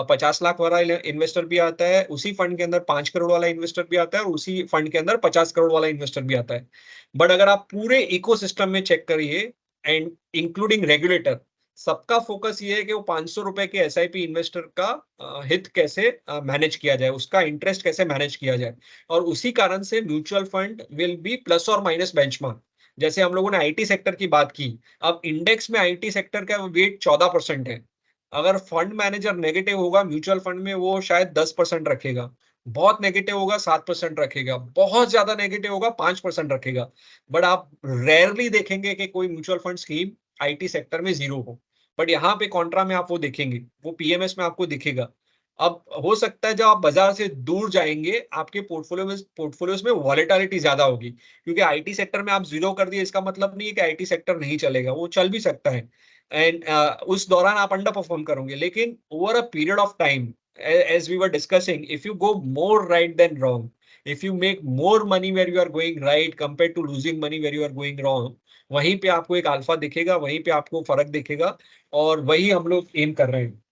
50 लाख वाला इन्वेस्टर भी आता है, उसी फंड के अंदर 5 करोड़ वाला इन्वेस्टर भी आता है और उसी फंड के अंदर 50 करोड़ वाला इन्वेस्टर भी आता है। बट अगर आप पूरे इकोसिस्टम में चेक करिए एंड इंक्लूडिंग रेगुलेटर, सबका फोकस ये है कि वो 500 रुपए के एसआईपी इन्वेस्टर का हित कैसे मैनेज किया जाए, उसका इंटरेस्ट कैसे मैनेज किया जाए। और उसी कारण से mutual fund will be plus और माइनस बेंचमार्क। जैसे हम लोगों ने आईटी सेक्टर की बात की, अब इंडेक्स में आईटी सेक्टर का वेट 14% है। अगर फंड मैनेजर नेगेटिव होगा म्यूचुअल फंड में वो शायद 10% रखेगा, बहुत नेगेटिव होगा 7% रखेगा, बहुत ज्यादा नेगेटिव होगा 5% रखेगा। बट आप रेयरली देखेंगे कि कोई mutual fund scheme IT sector में जीरो हो। बट यहाँ पे कॉन्ट्रा में आप वो देखेंगे, वो पीएमएस में आपको दिखेगा। अब हो सकता है जब आप बाजार से दूर जाएंगे आपके पोर्टफोलियोज में वॉलेटिलिटी ज्यादा होगी, क्योंकि आईटी सेक्टर में आप जीरो कर दिए इसका मतलब नहीं है कि आईटी सेक्टर नहीं चलेगा, वो चल भी सकता है। एंड उस दौरान आप अंडर परफॉर्म करोगे, लेकिन over a period of time as we were discussing, if you go more right than wrong, if you make more money where you are going right compared to losing money where you are going wrong, वहीं पे आपको एक alpha दिखेगा, वहीं पे आपको फर्क दिखेगा। और वही हम लोग एम कर रहे हैं।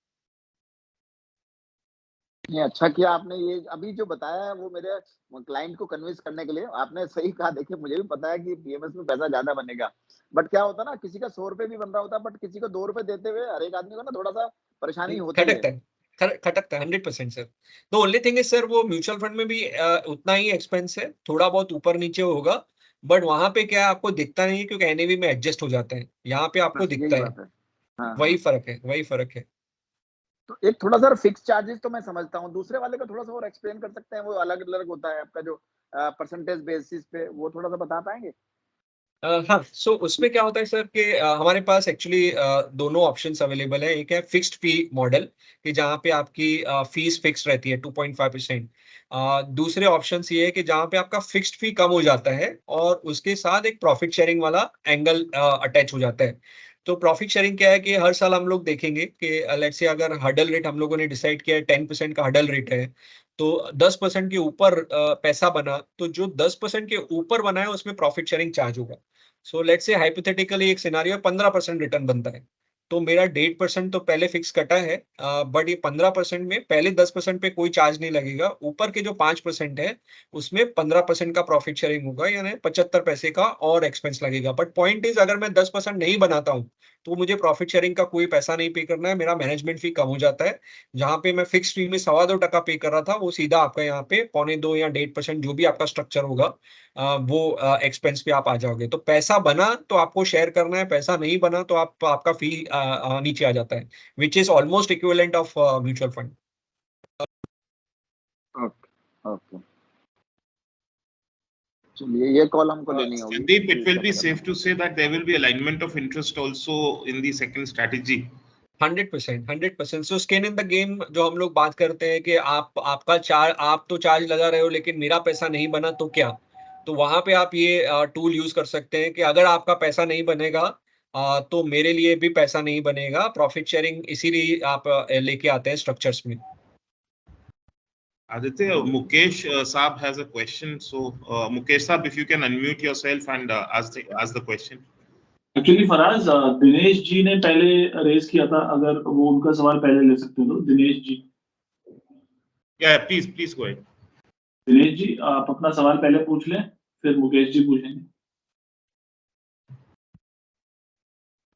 ये अच्छा किया आपने ये अभी जो बताया है वो मेरे क्लाइंट को कन्विंस करने के लिए आपने सही कहा। देखिए मुझे भी पता है कि पीएमएस में पैसा ज्यादा बनेगा, बट क्या होता है ना किसी का 100 रुपए भी बन रहा होता है बट किसी को 2 रुपए देते हुए हर एक आदमी को ना थोड़ा सा परेशानी होती है। खटकता है। खटकता है 100% sir. The only thing is sir, वो म्यूचुअल फंड में भी उतना ही एक्सपेंस है, थोड़ा बहुत ऊपर नीचे होगा, बट वहां पे क्या है, आपको दिखता नहीं है क्योंकि एनएवी में एडजस्ट हो जाता है, यहाँ पे आपको बस दिखता यही है। बात है। हाँ वही हाँ। फर्क है, वही फर्क है। तो एक थोड़ा सा फिक्स चार्जेस तो मैं समझता हूँ, दूसरे वाले का थोड़ा सा और एक्सप्लेन कर सकते हैं? वो अलग अलग होता है आपका जो परसेंटेज बेसिस पे, वो थोड़ा सा बता पाएंगे? हाँ, सो उसमें क्या होता है सर कि हमारे पास एक्चुअली दोनों ऑप्शंस अवेलेबल है। एक है फिक्स्ड फी मॉडल, कि जहाँ पे आपकी फीस फिक्स रहती है 2.5%। दूसरे ऑप्शंस ये है कि जहाँ पे आपका फिक्स्ड फी कम हो जाता है और उसके साथ एक प्रॉफिट शेयरिंग वाला एंगल अटैच हो जाता है। तो प्रॉफिट शेयरिंग क्या है कि हर साल हम लोग देखेंगे कि लेट्स से अगर हडल रेट हम लोगों ने डिसाइड किया है 10% का हडल रेट है, तो 10% के ऊपर पैसा बना, तो जो 10% के ऊपर बना है उसमें प्रॉफिट शेयरिंग चार्ज होगा। सो लेट्स से हाइपोथेटिकली एक सिनेरियो 15% रिटर्न बनता है, तो मेरा 1.5% तो पहले फिक्स कटा है, बट ये 15% में पहले 10% पे कोई चार्ज नहीं लगेगा, ऊपर के जो 5% है उसमें 15% का प्रॉफिट शेयरिंग होगा, यानी 75 पैसे का और एक्सपेंस लगेगा। बट पॉइंट इज, अगर मैं 10% नहीं बनाता हूँ तो मुझे प्रॉफिट शेयरिंग का कोई पैसा नहीं पे करना है, मेरा मैनेजमेंट फी कम हो जाता है। जहाँ पे मैं फिक्स फी में 2.25% पे कर रहा था, वो सीधा आपका यहाँ पे 0.25 या 1.5% जो भी आपका स्ट्रक्चर होगा, वो एक्सपेंस पे आप आ जाओगे। तो पैसा बना तो आपको शेयर करना है, पैसा नहीं बना तो आपका फी नीचे आ जाता है, which is almost equivalent of mutual fund. Okay okay, चलिए ये कॉल हमको लेनी होगी Sandeep, कि it will be कैसे करना safe to है। say that there will be alignment of interest also in the second strategy. 100%, so skin in the game जो हम लोग बात करते हैं कि आप तो चार्ज लगा रहे हो लेकिन मेरा पैसा नहीं बना तो क्या, तो वहां पे आप ये टूल यूज कर सकते हैं कि अगर आपका पैसा नहीं बनेगा, तो मेरे लिए भी पैसा नहीं बनेगा। प्रॉफिट शेयरिंग इसीलिए आप लेके आते हैं स्ट्रक्चर्स में। Aditya, Mukesh Saab has a question. So, Mukesh Saab, if you can unmute yourself and ask the question. Actually Faraz, Dinesh ji ने पहले रेज किया था, अगर वो उनका सवाल पहले ले सकते हो तो। Dinesh ji, Yeah, please go ahead. Dinesh ji आप अपना सवाल पहले पूछ लें, फिर मुकेश जी पूछेंगे।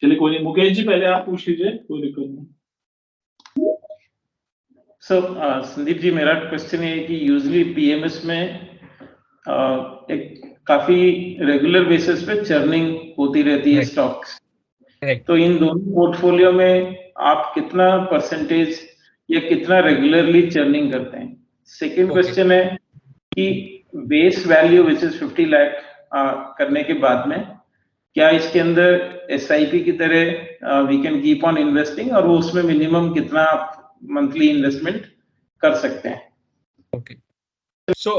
चलिए कोई नहीं, मुकेश जी पहले आप पूछ लीजिए, कोई दिक्कत नहीं। सर संदीप जी, मेरा क्वेश्चन है कि यूजुअली पीएमएस में एक काफी रेगुलर बेसिस पे चर्निंग होती रहती है Right. Stocks, correct. तो इन दोनों पोर्टफोलियो में आप कितना परसेंटेज या कितना रेगुलरली चर्निंग करते हैं? Second okay. क्वेश्चन है कि base value which is 50 lakh करने के बाद में क्या इसके अंदर एसआईपी की तरह we can keep on investing, और वो उसमें मिनिमम कितना आप मंथली इन्वेस्टमेंट कर सकते हैं? ओके, सो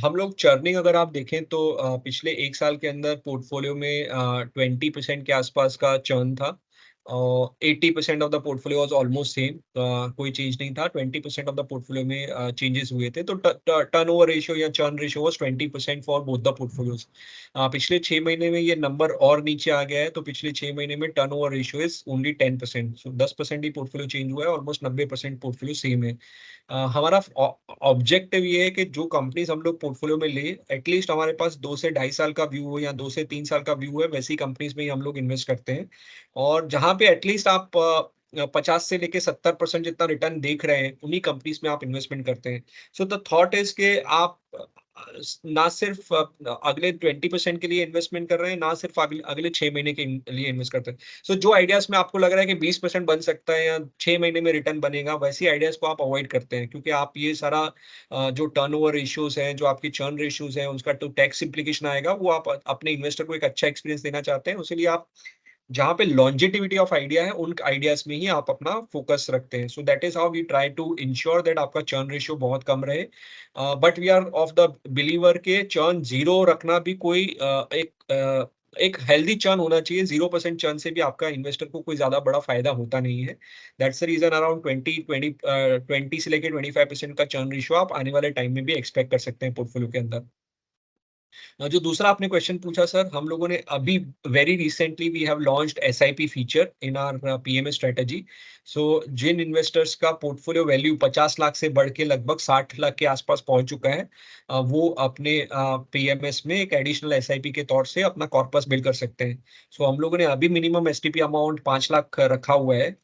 हम लोग चर्निंग अगर आप देखें तो पिछले एक साल के अंदर पोर्टफोलियो में 20% के आसपास का चर्न था, और 80% of the portfolio was almost same, कोई चेंज नहीं था। 20% ऑफ द पोर्टफोलियो में चेंजेस हुए थे, तो टर्नओवर रेशियो या churn ratio was 20% for both the portfolios. पिछले 6 महीने में ये नंबर और नीचे आ गया है, तो पिछले 6 महीने में turnover ratio is only 10%, so 10% he portfolio change हुआ है, ऑलमोस्ट 90% पोर्टफोलियो सेम है। हमारा ऑब्जेक्टिव ये है कि जो कंपनीज हम लोग पोर्टफोलियो में ले, एटलीस्ट हमारे पास 2 से 2.5 साल का व्यू हो या 2 से 3 साल का व्यू है, वैसी कंपनीज में ही हम लोग इन्वेस्ट करते हैं। और जहां पे एटलीस्ट आप 50 से लेके 70% जितना रिटर्न देख रहे हैं, उन्हीं कंपनीज में आप इन्वेस्टमेंट करते हैं। सो द थॉट इज कि आप ना सिर्फ अगले 20% के लिए इन्वेस्टमेंट कर रहे हैं, ना सिर्फ अगले 6 महीने के लिए इन्वेस्ट करते हैं। सो जो आइडियाज में आपको लग रहा है कि 20% बन सकता है या 6 महीने में रिटर्न बनेगा, वैसी आइडियाज को आप अवॉइड करते हैं, क्योंकि आप ये सारा जो टर्नओवर रेशियोज हैं, जो आपकी चर्न रेशियोज हैं, उसका तो टैक्स इम्प्लीकेशन आएगा, वो आप अपने इन्वेस्टर को एक अच्छा एक्सपीरियंस देना चाहते हैं, इसलिए आप जहाँ पे लॉन्जेटिविटी ऑफ आइडिया है, उन आइडियाज में ही आप अपना फोकस रखते हैं। So that is how we try to ensure that आपका चर्न रेशियो बहुत कम रहे। But we are of the believer के चर्न जीरो रखना भी कोई एक हेल्दी चर्न होना चाहिए। 0% चर्न से भी आपका इन्वेस्टर को कोई ज्यादा बड़ा फायदा होता नहीं है। दैट्स द रीजन अराउंड 20 से लेके 25% का चर्न रेशियो आप आने वाले टाइम में भी एक्सपेक्ट कर सकते हैं पोर्टफोलियो के अंदर। जो दूसरा आपने क्वेश्चन पूछा सर, हम लोगों ने अभी very recently we have launched SIP feature in our PMS strategy. So जिन इन्वेस्टर्स का पोर्टफोलियो वैल्यू 50 लाख से बढ़ के लगभग 60 लाख के आसपास पहुंच चुका है, वो अपने पीएमएस में एक एडिशनल एसआईपी के तौर से अपना कॉर्पस बिल्ड कर सकते हैं। सो हम लोगों ने अभी मिनिमम एसटीपी अमाउंट 5 लाख रखा हुआ है,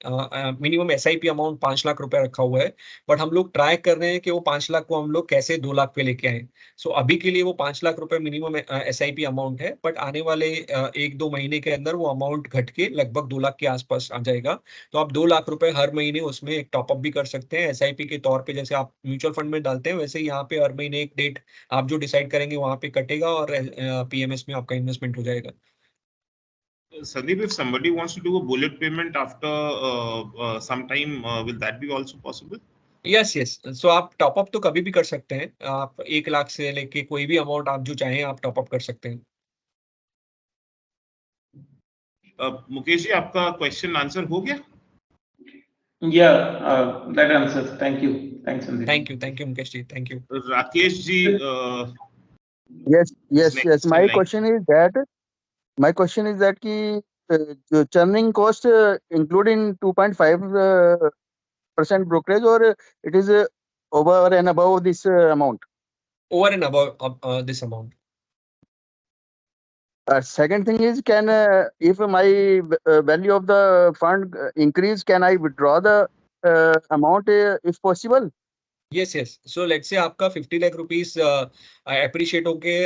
मिनिमम एसआईपी अमाउंट 5 लाख रुपए रखा हुआ है, बट हम लोग ट्राई कर रहे हैं कि वो 5 लाख को हम लोग कैसे 2 लाख पे लेके आए। सो अभी के लिए वो 5 लाख रुपए मिनिमम एसआईपी अमाउंट है, बट आने वाले 1-2 महीने के अंदर वो अमाउंट घट के लगभग 2 लाख के आसपास आ जाएगा। तो आप 2 लाख रुपए हर महीने उसमें एक टॉपअप भी कर सकते हैं एसआईपी के तौर पे। जैसे आप म्यूचुअल फंड में डालते हैं, वैसे ही यहाँ पे हर महीने एक डेट आप जो डिसाइड करेंगे वहाँ पे कटेगा और पीएमएस में आपका इन्वेस्टमेंट हो जाएगा। Sandeep, if somebody wants to do a bullet payment after some time, will that be also possible? Yes yes, so आप टॉपअप तो कभी भी कर सकते हैं। आप 1 लाख से लेके कोई भी अमाउंट आप जो चाहें आप टॉपअप कर सकते हैं। मुकेश जी, आपका क्वेश्चन आंसर हो गया? Yeah, that answers. Thank you. Thanks, Sandeep. Thank you Mukesh ji, thank you. Rakesh ji, yes. My question is that कि जो churning cost including 2.5% brokerage or it is over and above this amount? Over and above this amount. Second thing is, can if my value of the fund increase, can I withdraw the amount if possible? Yes yes, so let's say आपका 50 lakh rupees appreciate होके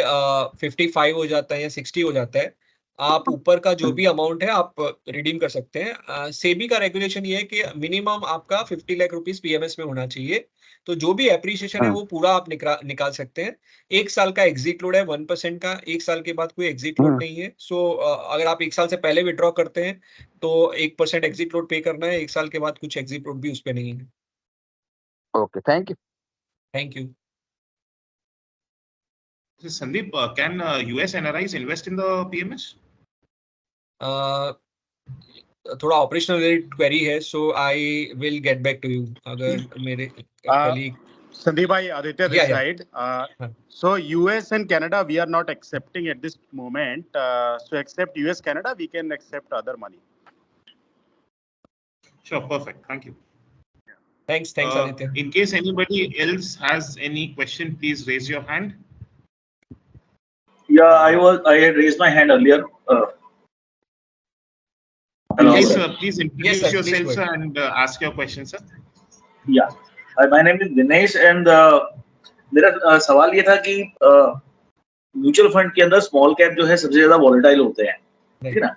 55 हो जाता है या 60 हो जाता है, आप ऊपर का जो भी अमाउंट है आप रिडीम कर सकते हैं। सेबी का रेगुलेशन ये है कि मिनिमम आपका 50 लाख रुपीस पीएमएस में होना चाहिए। तो जो भी एप्रिशिएशन है वो पूरा आप निकाल सकते हैं। 1 साल का एग्जिट लोड है 1% का, 1 साल के बाद कोई एग्जिट लोड नहीं है। सो अगर आप 1 साल से पहले विड्रॉ करते हैं तो 1% एग्जिट लोड पे करना है, 1 साल के बाद कुछ एग्जिट लोड भी उस पे नहीं है। Okay, thank you. Thank you. Sandeep, can US NRIs invest in the PMS? थोड़ा ऑपरेशनल रिलेटेड क्वेरी है, so I will get back to you. अगर मेरे colleague Sandeep bhai, Aditya this Yeah. side. So US and Canada, we are not accepting at this moment. So except US, Canada, we can accept other money. Sure, perfect. Thank you. Thanks Aditya. In case anybody else has any question, please raise your hand. Yeah, I had raised my hand earlier. Hello. Yes, sir. Please introduce Yes, sir. yourself, Please sir, and ask your question, sir. Yeah, my name is Dinesh and मेरा सवाल ये था कि mutual fund के अंदर small cap जो है सबसे ज्यादा वॉलेटाइल होते हैं, ठीक है ना?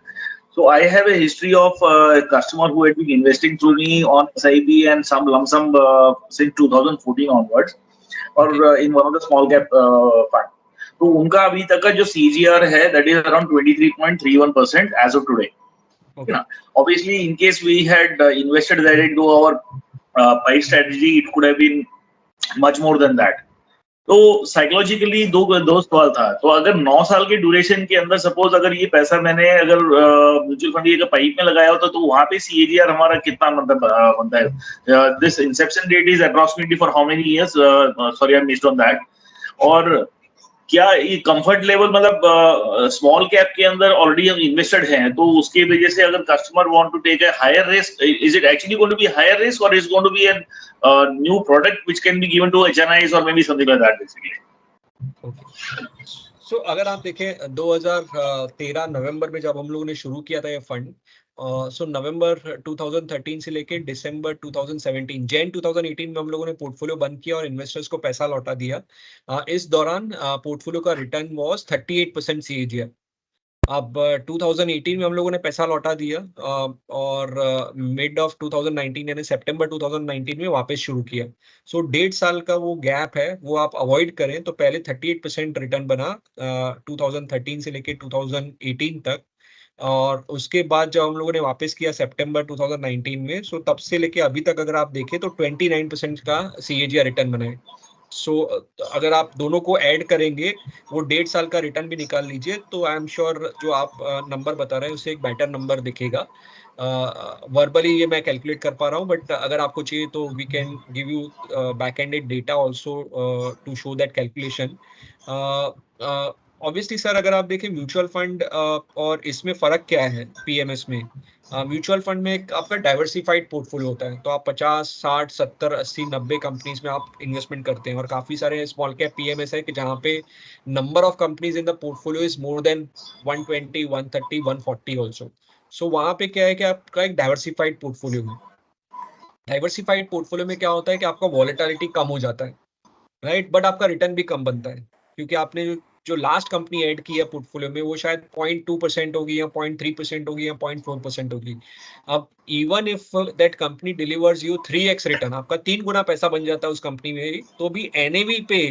So I have a history of a customer who had been investing through me on SIP and some lump sum since 2014 onwards, or in one of the small cap fund. तो उनका अभी तक का जो CGR है that is around 23.31% as of today. Okay. Obviously, in case we had invested that into our PIPE strategy, it could have been much more than that. तो psychologically दो सवाल था। तो अगर 9 साल के ड्यूरेशन के अंदर सपोज अगर ये पैसा मैंने अगर म्यूचुअल फंड के पाइप में लगाया होता तो वहां पे CAGR हमारा कितना मतलब बनता है? This inception date is approximately for how many years? Sorry I missed on that. और क्या ये कंफर्ट लेवल मतलब स्मॉल कैप के अंदर ऑलरेडी हम इन्वेस्टेड हैं तो उसकी वजह से अगर customer want to take a higher risk, is it actually going to be higher risk और is going to be a new product which can be given to HNIs और may be something like that basically? Okay, so अगर आप देखें 2013 नवंबर में जब हम लोगों ने शुरू किया था ये फंड, सो नवंबर 2013 से लेके दिसंबर 2017 जैन 2018 में हम लोगों ने पोर्टफोलियो बंद किया और इन्वेस्टर्स को पैसा लौटा दिया। इस दौरान पोर्टफोलियो का रिटर्न वाज 38% CAGR। अब 2018 में हम लोगों ने पैसा लौटा दिया और मिड ऑफ 2019 यानी सितंबर 2019 में वापस शुरू किया। सो 1.5 साल का वो गैप है वो आप अवॉइड करें तो पहले 38% रिटर्न बना 2013 से लेके 2018 तक, और उसके बाद जब हम लोगों ने वापस किया सितंबर 2019 में, सो तब से लेके अभी तक अगर आप देखें तो 29% का CAGR रिटर्न बना है। सो अगर आप दोनों को ऐड करेंगे वो 1.5 साल का रिटर्न भी निकाल लीजिए तो आई एम श्योर जो आप नंबर बता रहे हैं उससे एक बेटर नंबर दिखेगा। वर्बली ये मैं कैलकुलेट कर पा रहा हूँ, बट अगर आपको चाहिए तो we can give you back ended data also to show that calculation. Obviously sir, अगर आप देखें म्यूचुअल फंड और इसमें फ़र्क क्या है पीएमएस में? म्यूचुअल फंड में एक आपका डाइवर्सिफाइड पोर्टफोलियो होता है, तो आप 50, 60, 70, 80, 90 कंपनीज़ में आप इन्वेस्टमेंट करते हैं और काफ़ी सारे स्मॉल कैप पीएमएस है कि जहाँ पे number of companies in the portfolio is more than 120, 130, 140 also. So वहाँ पे क्या है कि आपका एक डाइवर्सिफाइड पोर्टफोलियो है। डाइवर्सिफाइड पोर्टफोलियो में क्या होता है कि आपका वॉलेटिलिटी कम हो जाता है, राइट? बट आपका रिटर्न भी कम बनता है, क्योंकि आपने जो लास्ट कंपनी ऐड की है पोर्टफोलियो में वो शायद 0.2% होगी या 0.3% होगी या 0.4% होगी। अब even if that company delivers you 3x return, आपका 3 गुना पैसा बन जाता है उस कंपनी में, तो भी एनएवी पे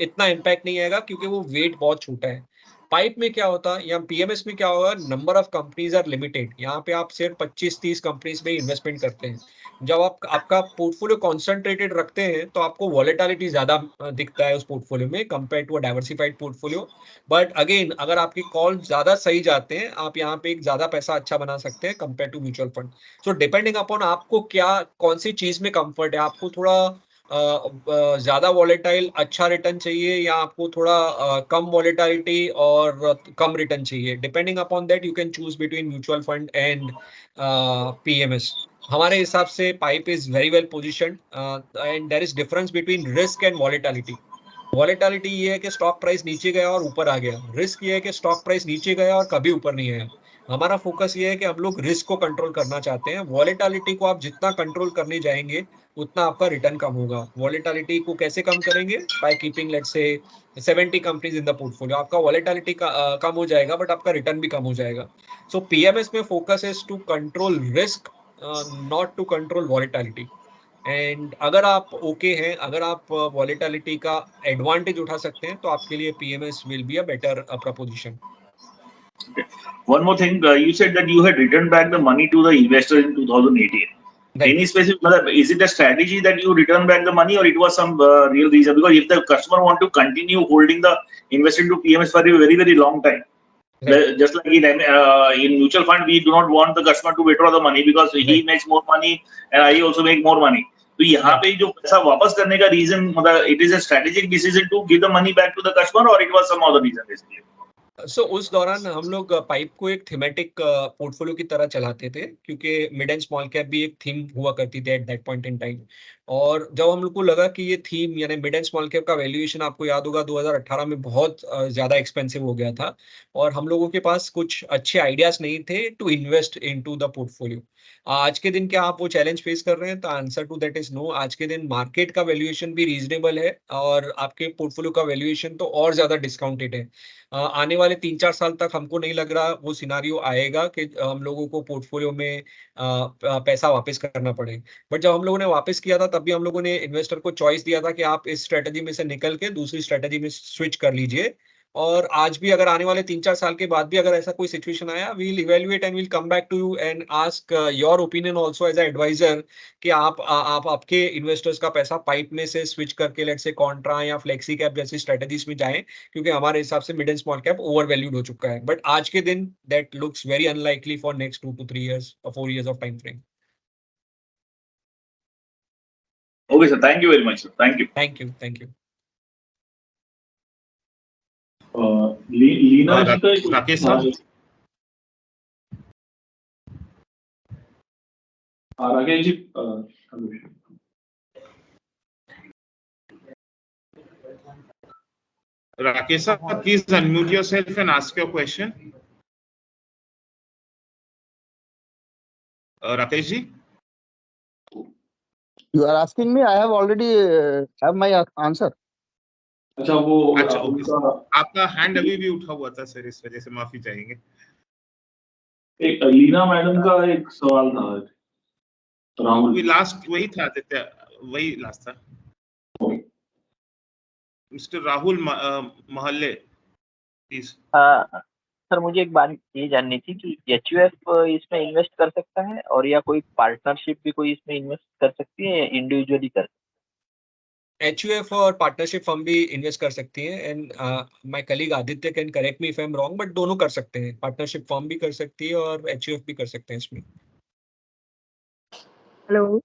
इतना इम्पैक्ट नहीं आएगा क्योंकि वो वेट बहुत छोटा है। पाइप में क्या होता है या पीएमएस में क्या होगा, number of companies are limited. यहाँ पे आप सिर्फ 25-30 कंपनीज में इन्वेस्टमेंट करते हैं। जब आप आपका पोर्टफोलियो कॉन्सेंट्रेटेड रखते हैं तो आपको वॉलेटिलिटी ज़्यादा दिखता है उस पोर्टफोलियो में compare to a diversified portfolio. But again, अगर आपके कॉल ज़्यादा सही जाते हैं, आप यहाँ पे एक ज़्यादा पैसा अच्छा बना सकते हैं compare to mutual fund. So depending upon आपको क्या कौन-सी चीज़ में कम्फर्ट है, आपको थोड़ा ज़्यादा वॉलेटाइल अच्छा रिटर्न चाहिए या आपको थोड़ा कम वॉलेटिलिटी और कम रिटर्न चाहिए। Depending upon that you can choose between mutual fund and PMS. हमारे हिसाब से pipe is very well positioned and there is difference between risk and volatility. Volatility ये है कि स्टॉक प्राइस नीचे गया और ऊपर आ गया। रिस्क ये है कि स्टॉक प्राइस नीचे गया और कभी ऊपर नहीं आया। हमारा फोकस ये है कि हम लोग रिस्क को कंट्रोल करना चाहते हैं। वॉलेटिलिटी को आप जितना कंट्रोल करने जाएंगे उतना आपका रिटर्न कम होगा। वॉलेटिलिटी को कैसे कम करेंगे? By keeping let's say 70 companies in the portfolio. आपका वॉलेटिलिटी कम हो जाएगा बट आपका रिटर्न भी कम हो जाएगा। सो पीएमएस में focus is to control risk, not to control volatility. And अगर आप ओके हैं, अगर आप वॉलेटिलिटी का एडवांटेज उठा सकते हैं तो आपके लिए PMS will be a better preposition. One more thing, you said that you had returned back the money to the investors in 2018. Any specific, is it a strategy that you return back the money or it was some real reason? Because if the customer want to continue holding the investment to PMS for a very, very long time, just like in mutual fund, we do not want the customer to withdraw the money because he makes more money and I also make more money. तो यहाँ पे जो पैसा वापस करने का reason, मतलब it is a strategic decision to give the money back to the customer or it was some other reason basically? सो उस दौरान हम लोग पाइप को एक थीमेटिक पोर्टफोलियो की तरह चलाते थे, क्योंकि मिड एंड स्मॉल कैप भी एक थीम हुआ करती थी at that point in time. और जब हम लोग को लगा कि ये थीम यानी मिड एंड स्मॉल कैप का वैल्यूएशन, आपको याद होगा 2018 में बहुत ज़्यादा एक्सपेंसिव हो गया था और हम लोगों के पास कुछ अच्छे आइडियाज़ नहीं थे to invest into the portfolio. आज के दिन क्या आप वो चैलेंज फेस कर रहे हैं? तो answer to that is no. आज के दिन मार्केट का वैल्यूएशन भी रीज़नेबल है और आपके पोर्टफोलियो का वैल्यूएशन तो और ज़्यादा डिस्काउंटेड है। आने वाले 3-4 साल तक हमको नहीं लग रहा वो सिनेरियो आएगा कि हम लोगों को पोर्टफोलियो में पैसा वापस करना पड़े। बट जब हम लोगों ने वापस किया था तब भी हम लोगों ने इन्वेस्टर को चॉइस दिया था कि आप इस स्ट्रैटेजी में से निकल के दूसरी स्ट्रैटेजी में स्विच कर लीजिए। और आज भी अगर आने वाले 3-4 साल के बाद भी अगर ऐसा कोई सिचुएशन आया, we will evaluate and we will come back to you and ask your opinion also as a advisor कि आप आपके इन्वेस्टर्स का पैसा पाइप में से स्विच करके लेट्स से कॉन्ट्रा या फ्लेक्सी कैप जैसी स्ट्रैटेजीज में जाएं, क्योंकि हमारे हिसाब से mid and small cap over valued हो चुका है। बट आज के दिन that looks very unlikely for next 2 to 3 years or 4 years of time frame. Okay, sir. Thank you very much, sir. Thank you. Thank you. Thank you. Leena ji का एक Rakesh sir, Rakesh ji Rakesh sir, please unmute yourself and ask your question. Rakesh ji, You are asking me, I have already have my answer. अच्छा वो अच्छा okay sir, आपका hand अभी भी उठा हुआ था सर, इस वजह से माफी चाहेंगे। एक लीना मैडम का एक सवाल था राहुल, लास्ट वही था आदित्य, वही लास्ट था। Mister Rahul Mahalle please. Sir मुझे एक बात ये जाननी थी कि एचयूएफ इसमें इन्वेस्ट कर सकता है और या कोई पार्टनरशिप भी कोई इसमें इन्वेस्ट कर सकती है या इंडिविजुअली कर? एचयूएफ और पार्टनरशिप फर्म भी इन्वेस्ट कर सकती हैं and my colleague Aditya can correct me if I am wrong, but दोनों कर सकते हैं। पार्टनरशिप फर्म भी कर सकती है और एचयूएफ भी कर सकते हैं इसमें। हेलो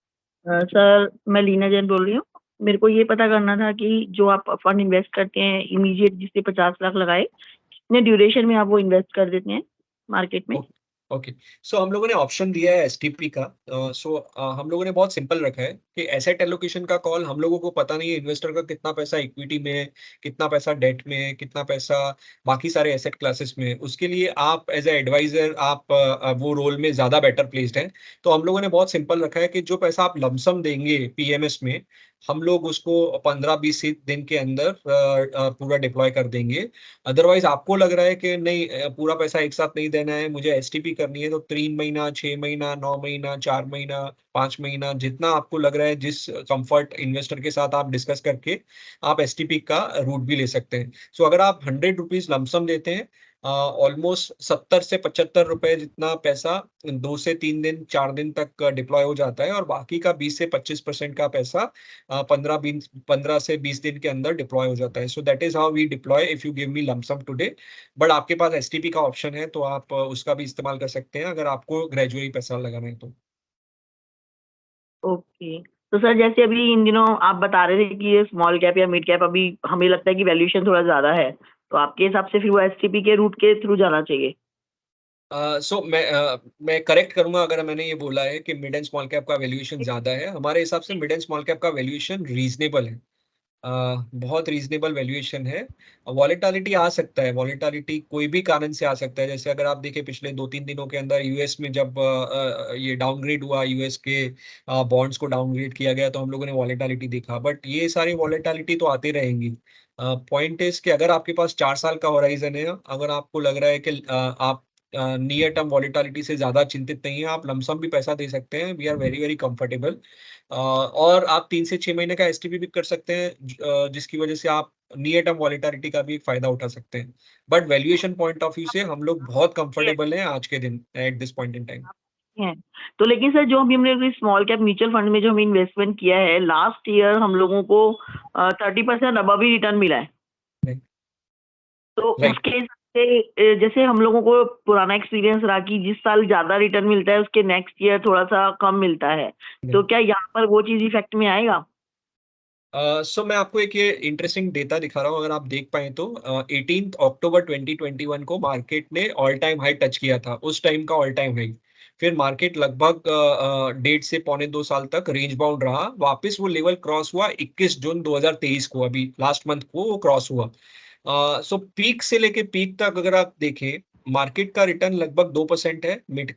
सर, मैं लीना जैन बोल रही हूँ। मेरे को ये पता करना था कि जो आप फंड इन्वेस्ट करते हैं इमीडिएट जिससे 50 लाख लगाए, कितने ड्यूरेशन में आप वो इन्वेस्ट कर देते हैं मार्केट में? ओके, सो हम लोगों ने ऑप्शन दिया है एसटीपी का। हम लोगों ने बहुत सिंपल रखा है कि एसेट एलोकेशन का कॉल हम लोगों को पता नहीं है इन्वेस्टर का कितना पैसा इक्विटी में है, कितना पैसा डेट में है, कितना पैसा बाकी सारे एसेट क्लासेस में है। उसके लिए आप एज ए एडवाइजर आप वो रोल में ज्यादा बेटर प्लेस्ड हैं। तो हम लोगों ने बहुत सिंपल रखा है कि जो पैसा आप लमसम देंगे पीएमएस में, हम लोग उसको 15-20 दिन के अंदर पूरा डिप्लॉय कर देंगे। अदरवाइज आपको लग रहा है कि नहीं पूरा पैसा एक साथ नहीं देना है, मुझे एसटीपी करनी है, तो 3 महीना, 6 महीना, 9 महीना, 4 महीना, 5 महीना, जितना आपको लग रहा है, जिस कंफर्ट इन्वेस्टर के साथ आप डिस्कस करके आप एसटीपी का रूट भी ले सकते हैं। सो अगर आप 100 रुपीज लमसम देते हैं, ऑलमोस्ट 70 से 75 रुपए जितना पैसा 2 से 3 दिन 4 दिन तक डिप्लॉय हो जाता है, और बाकी का 20 से 25% का पैसा 15 से 20 दिन के अंदर डिप्लॉय हो जाता है। So that is how we deploy if you give me lump sum today. But आपके पास एसटीपी का ऑप्शन है, तो आप उसका भी इस्तेमाल कर सकते हैं अगर आपको ग्रेजुअली पैसा लगाना है तो। ओके, तो सर जैसे अभी इन दिनों आप बता रहे थे कि ये स्मॉल कैप या मिड कैप अभी हमें लगता है कि वैल्यूएशन थोड़ा ज्यादा है, तो आपके हिसाब से फिर वो एसटीपी के रूट के थ्रू जाना चाहिए? मैं करेक्ट करूंगा अगर मैंने ये बोला है कि मिड एंड स्मॉल कैप का वैल्यूएशन ज्यादा है। हमारे हिसाब से मिड एंड स्मॉल कैप का वैल्यूएशन रीजनेबल है। बहुत रीजनेबल वैल्यूएशन है। वॉलेटिलिटी आ सकता है, वॉलेटिलिटी कोई भी कारण से आ सकता है। जैसे अगर आप देखें पिछले 2-3 दिनों के अंदर यूएस में जब ये डाउनग्रेड हुआ, यूएस के बॉन्ड्स को डाउनग्रेड किया गया, तो हम लोगों ने वॉलेटिलिटी देखा। बट ये सारी वॉलेटिलिटी तो आती रहेंगी। पॉइंट इज कि अगर आपके पास 4 साल का होराइजन है, अगर आपको लग रहा है कि आप नियर टर्म वॉलेटिलिटी से ज्यादा चिंतित नहीं है, आप लमसम भी पैसा दे सकते हैं। We are very very comfortable. और आप 3 से 6 महीने का एसटीपी भी कर सकते हैं, जिसकी वजह से आप नियर टर्म वॉलेटिलिटी का भी एक फायदा उठा सकते हैं। But valuation point of view से हम लोग बहुत कंफर्टेबल हैं आज के दिन, eight this point in time. हैं। तो लेकिन सर जो अभी हमने स्मॉल कैप म्यूचुअल फंड में जो हम इन्वेस्टमेंट किया है, लास्ट ईयर हम लोगों को 30% अबव ही रिटर्न मिला है। Right. तो Right. उसके हिसाब से जैसे हम लोगों को पुराना एक्सपीरियंस रहा कि जिस साल ज्यादा रिटर्न मिलता है उसके नेक्स्ट ईयर थोड़ा सा कम मिलता है, तो क्या यहाँ पर वो चीज इफेक्ट में आएगा? सो मैं आपको एक ये इंटरेस्टिंग डेटा दिखा रहा हूँ, अगर आप देख पाए तो 18 अक्टूबर 2021 को मार्केट ने ऑल टाइम हाई टच किया था, उस टाइम का ऑल टाइम हाई। फिर मार्केट लगभग 1.5 से 2.25 साल तक रेंज बाउंड रहा, वापस वो लेवल क्रॉस हुआ 21 जून 2023 को, अभी लास्ट मंथ को वो क्रॉस हुआ। सो पीक से लेके पीक तक अगर आप देखें, मार्केट का रिटर्न लगभग 2% है, मिड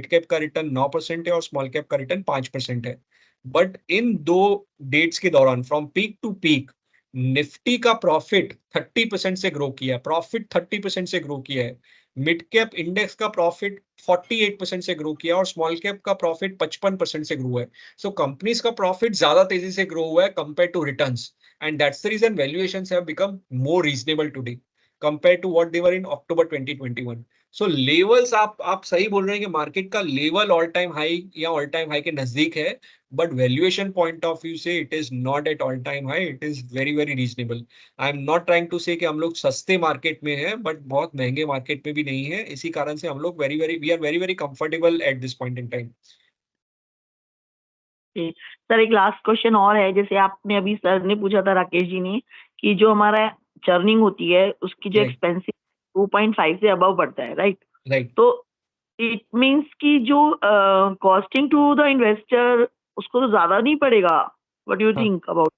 कैप का रिटर्न 9% है, और स्मॉल कैप का रिटर्न 5% है। बट इन दो डेट्स के दौरान from peak to peak Nifty का प्रॉफिट 30% से ग्रो किया, प्रॉफिट 30% से ग्रो किया है। मिड कैप इंडेक्स का प्रॉफिट 48% से ग्रो किया, और स्मॉल कैप का प्रॉफिट 55% से ग्रो है। सो कंपनीज का प्रॉफिट ज्यादा तेजी से ग्रो हुआ है compare to returns, and that's the reason valuations have become more reasonable today compare to what they were in October 2021। So levels आप सही बोल रहे हैं कि मार्केट का लेवल ऑल टाइम हाई या ऑल टाइम हाई के नजदीक है, but valuation point of view से it is not at all time high, it is very very reasonable. I am not trying to से कि हम लोग सस्ते मार्केट में हैं, बट बहुत महंगे मार्केट में भी नहीं है। इसी कारण से हम लोग we are very very comfortable at this point in time. Sir एक लास्ट क्वेश्चन और है, जैसे आपने अभी सर ने पूछा था, राकेश जी ने, कि जो हमारा चर्निंग होती है उसकी जो एक्सपेंसिव 2.5 से अबव पड़ता है, राइट? राइट। तो इट मीन्स कि जो कॉस्टिंग टू द इन्वेस्टर उसको तो ज्यादा नहीं पड़ेगा? What do you think about?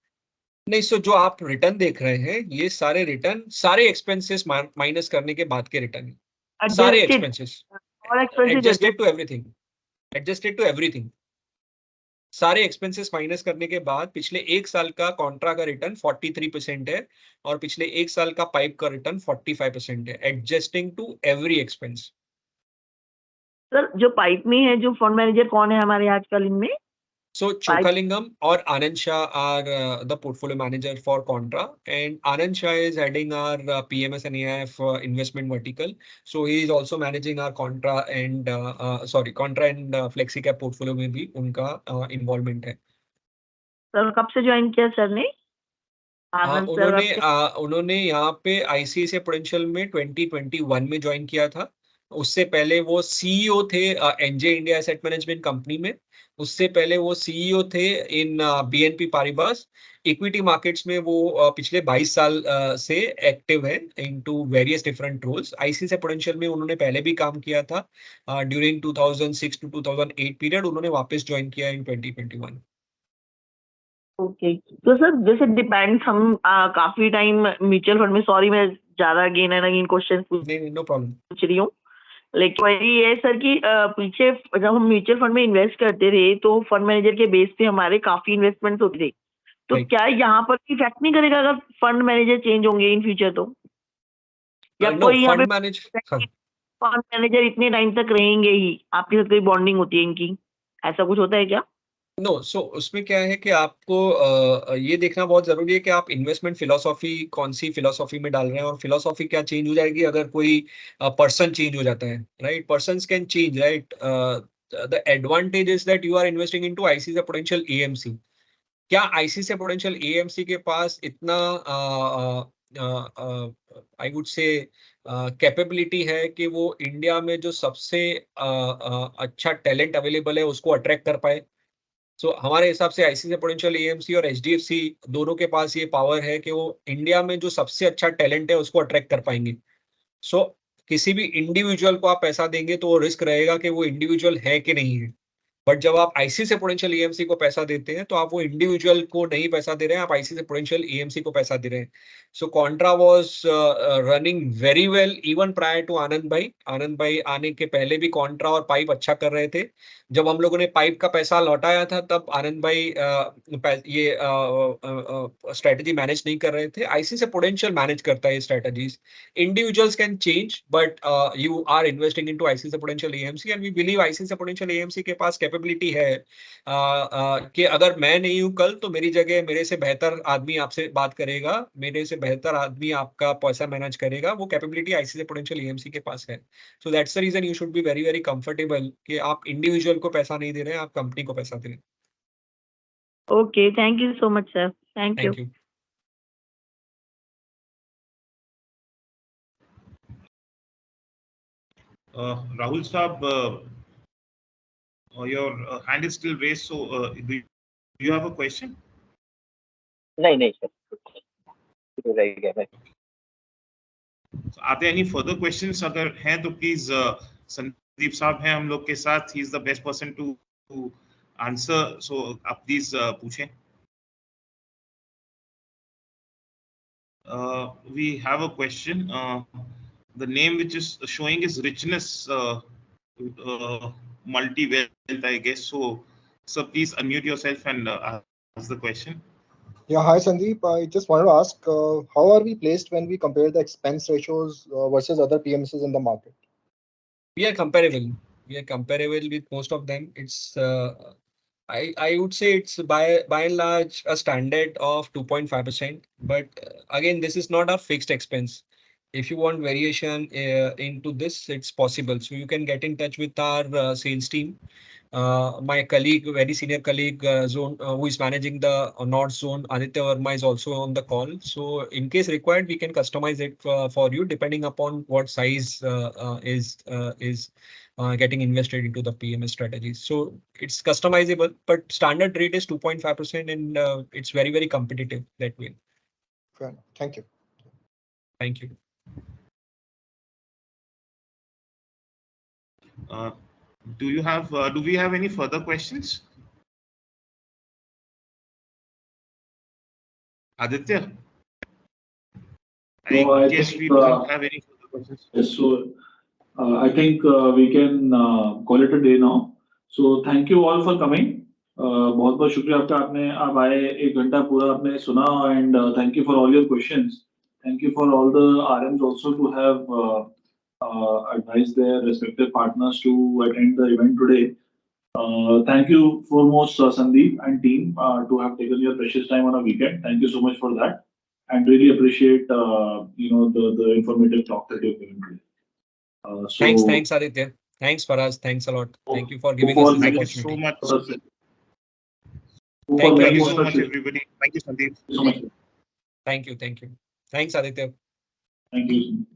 नहीं, सो जो आप रिटर्न देख रहे हैं, ये सारे रिटर्न सारे एक्सपेंसेस माइनस करने के बाद के रिटर्न है, सारे एक्सपेंसेस एडजस्टेड टू एवरीथिंग। सारे एक्सपेंसेस माइनस करने के बाद पिछले एक साल का कॉन्ट्रा का रिटर्न 43% है, और पिछले एक साल का पाइप का रिटर्न 45% है, adjusting to every expense. Sir जो पाइप में है, जो फंड मैनेजर कौन है हमारे आजकल इनमें? So Chokalingam or Anand Shah are the portfolio manager for Contra, and Anand Shah is heading our PMS and AIF investment vertical. So he is also managing our Contra and Contra and Flexi Cap portfolio में भी उनका involvement है। Sir कब से join किया sir ने? उन्होंने यहाँ पे ICICI Prudential में 2021 में ज्वाइन किया था, उससे पहले वो सीईओ थे NJ India asset management company में, उससे पहले वो सीईओ थे in BNP Paribas. Equity markets में वो पिछले 22 साल से एक्टिव है into various different roles. ICICI Prudential में उन्होंने पहले भी काम किया था ड्यूरिंग 2006 टू 2008 पीरियड, उन्होंने वापस ज्वाइन किया इन 2021। ओके, तो सर जैसे डिपेंड्स हम काफी टाइम म्यूचुअल फंड में, सॉरी मैं ज्यादा अगेन एंड अगेन क्वेश्चन नहीं, नो प्रॉब्लम। पूछ रही हूँ, लेकिन वही है सर कि पीछे जब हम म्यूचुअल फंड में इन्वेस्ट करते थे तो फंड मैनेजर के बेस पे हमारे काफी इन्वेस्टमेंट होते थे, तो Right. क्या यहाँ पर इफेक्ट नहीं करेगा अगर फंड मैनेजर चेंज होंगे इन फ्यूचर तो? या नो, कोई यहाँ पे फंड मैनेज फंड मैनेजर इतने टाइम तक रहेंगे ही, आपके साथ कोई बॉन्डिंग होती है इनकी, ऐसा कुछ होता है क्या? नो, सो उसमें क्या है कि आपको ये देखना बहुत जरूरी है कि आप इन्वेस्टमेंट फिलोसॉफी कौन सी फिलोसॉफी में डाल रहे हैं, और फिलोसॉफी क्या चेंज हो जाएगी अगर कोई पर्सन चेंज हो जाता है, right? Persons can change, right? The advantage is that you are investing into ICICI Prudential AMC. क्या आईसीआईसीआई प्रूडेंशियल एएमसी के पास इतना आई वुड से कैपेबिलिटी है कि वो इंडिया में जो सबसे अच्छा टैलेंट अवेलेबल है उसको अट्रैक्ट कर पाए? सो हमारे हिसाब से आईसीआईसीआई प्रूडेंशियल एएमसी और एचडीएफसी दोनों के पास ये पावर है कि वो इंडिया में जो सबसे अच्छा टैलेंट है उसको अट्रैक्ट कर पाएंगे। सो किसी भी इंडिविजुअल को आप पैसा देंगे तो वो रिस्क रहेगा कि वो इंडिविजुअल है कि नहीं है। बट जब आप आईसीआईसीआई प्रूडेंशियल एएमसी को पैसा देते हैं तो आप वो इंडिविजुअल को नहीं पैसा दे रहे हैं, आप आईसीआईसीआई प्रूडेंशियल एएमसी को पैसा दे रहे हैं। So contra was running very well even prior to Anand भाई। आनंद भाई आने के पहले भी कॉन्ट्रा और पाइप अच्छा कर रहे थे। जब हम लोगों ने पाइप का पैसा लौटाया था तब आनंद भाई ये स्ट्रेटजी मैनेज नहीं कर रहे थे। आईसीआईसीआई प्रूडेंशियल मैनेज करता है ये strategies. Individuals can change, but you are investing into ICICI Prudential AMC, and we believe ICICI Prudential AMC के पास कैपेबिलिटी है कि अगर मैं नहीं हूँ कल तो मेरी जगह मेरे से बेहतर आदमी आपसे बात करेगा, मेरे से बेहतर आदमी आपका पैसा मैनेज करेगा। वो कैपेबिलिटी ICICI Prudential AMC के पास है। So that's the reason you should be very very comfortable कि आप इंडिविजुअल को पैसा नहीं दे रहे हैं, आप कंपनी को पैसा दे रहे हैं। Okay, thank you so much sir, thank you. Thank you. Rahul Saab, your hand is still raised, so do you have a question? नहीं सर, रह गया मैं। Are there any further questions? अगर हैं तो please संदीप साहब हैं हम लोग के साथ, he is the best person to answer, so आप please पूछें। We have a question. The name which is showing is Richness Multi-Wealth, I guess. So please unmute yourself and ask the question. Yeah, hi Sandeep. I just wanted to ask, how are we placed when we compare the expense ratios versus other PMSs in the market? We are comparable. We are comparable with most of them. It's I would say it's by and large a standard of 2.5%. But again, this is not a fixed expense. If you want variation into this, it's possible. So you can get in touch with our sales team. My colleague, very senior colleague, who is managing the North Zone, Aditya Verma, is also on the call. So in case required, we can customize it for you depending upon what size is getting invested into the PMS strategies. So it's customizable, but standard rate is 2.5%, and it's very, very competitive that way. Fair enough. Thank you. Thank you. Do we have any further questions? Aditya? I guess we don't have any further questions. Yes, so I think we can call it a day now. So thank you all for coming. बहुत बहुत शुक्रिया आपका, आप आए, 1 घंटा पूरा आपने सुना, and thank you for all your questions. Thank you for all the RMs also to have advised their respective partners to attend the event today. Thank you foremost Sandeep and team to have taken your precious time on a weekend. Thank you so much for that, and really appreciate the informative talk that you've given today. Thanks Aditya. Thanks Faraz. Thanks a lot. Thank you for giving us this opportunity. Thank you so much. Thank you so much, everybody. Thank you, Sandeep. So much. Thank you. Thanks Aditya. Thank you.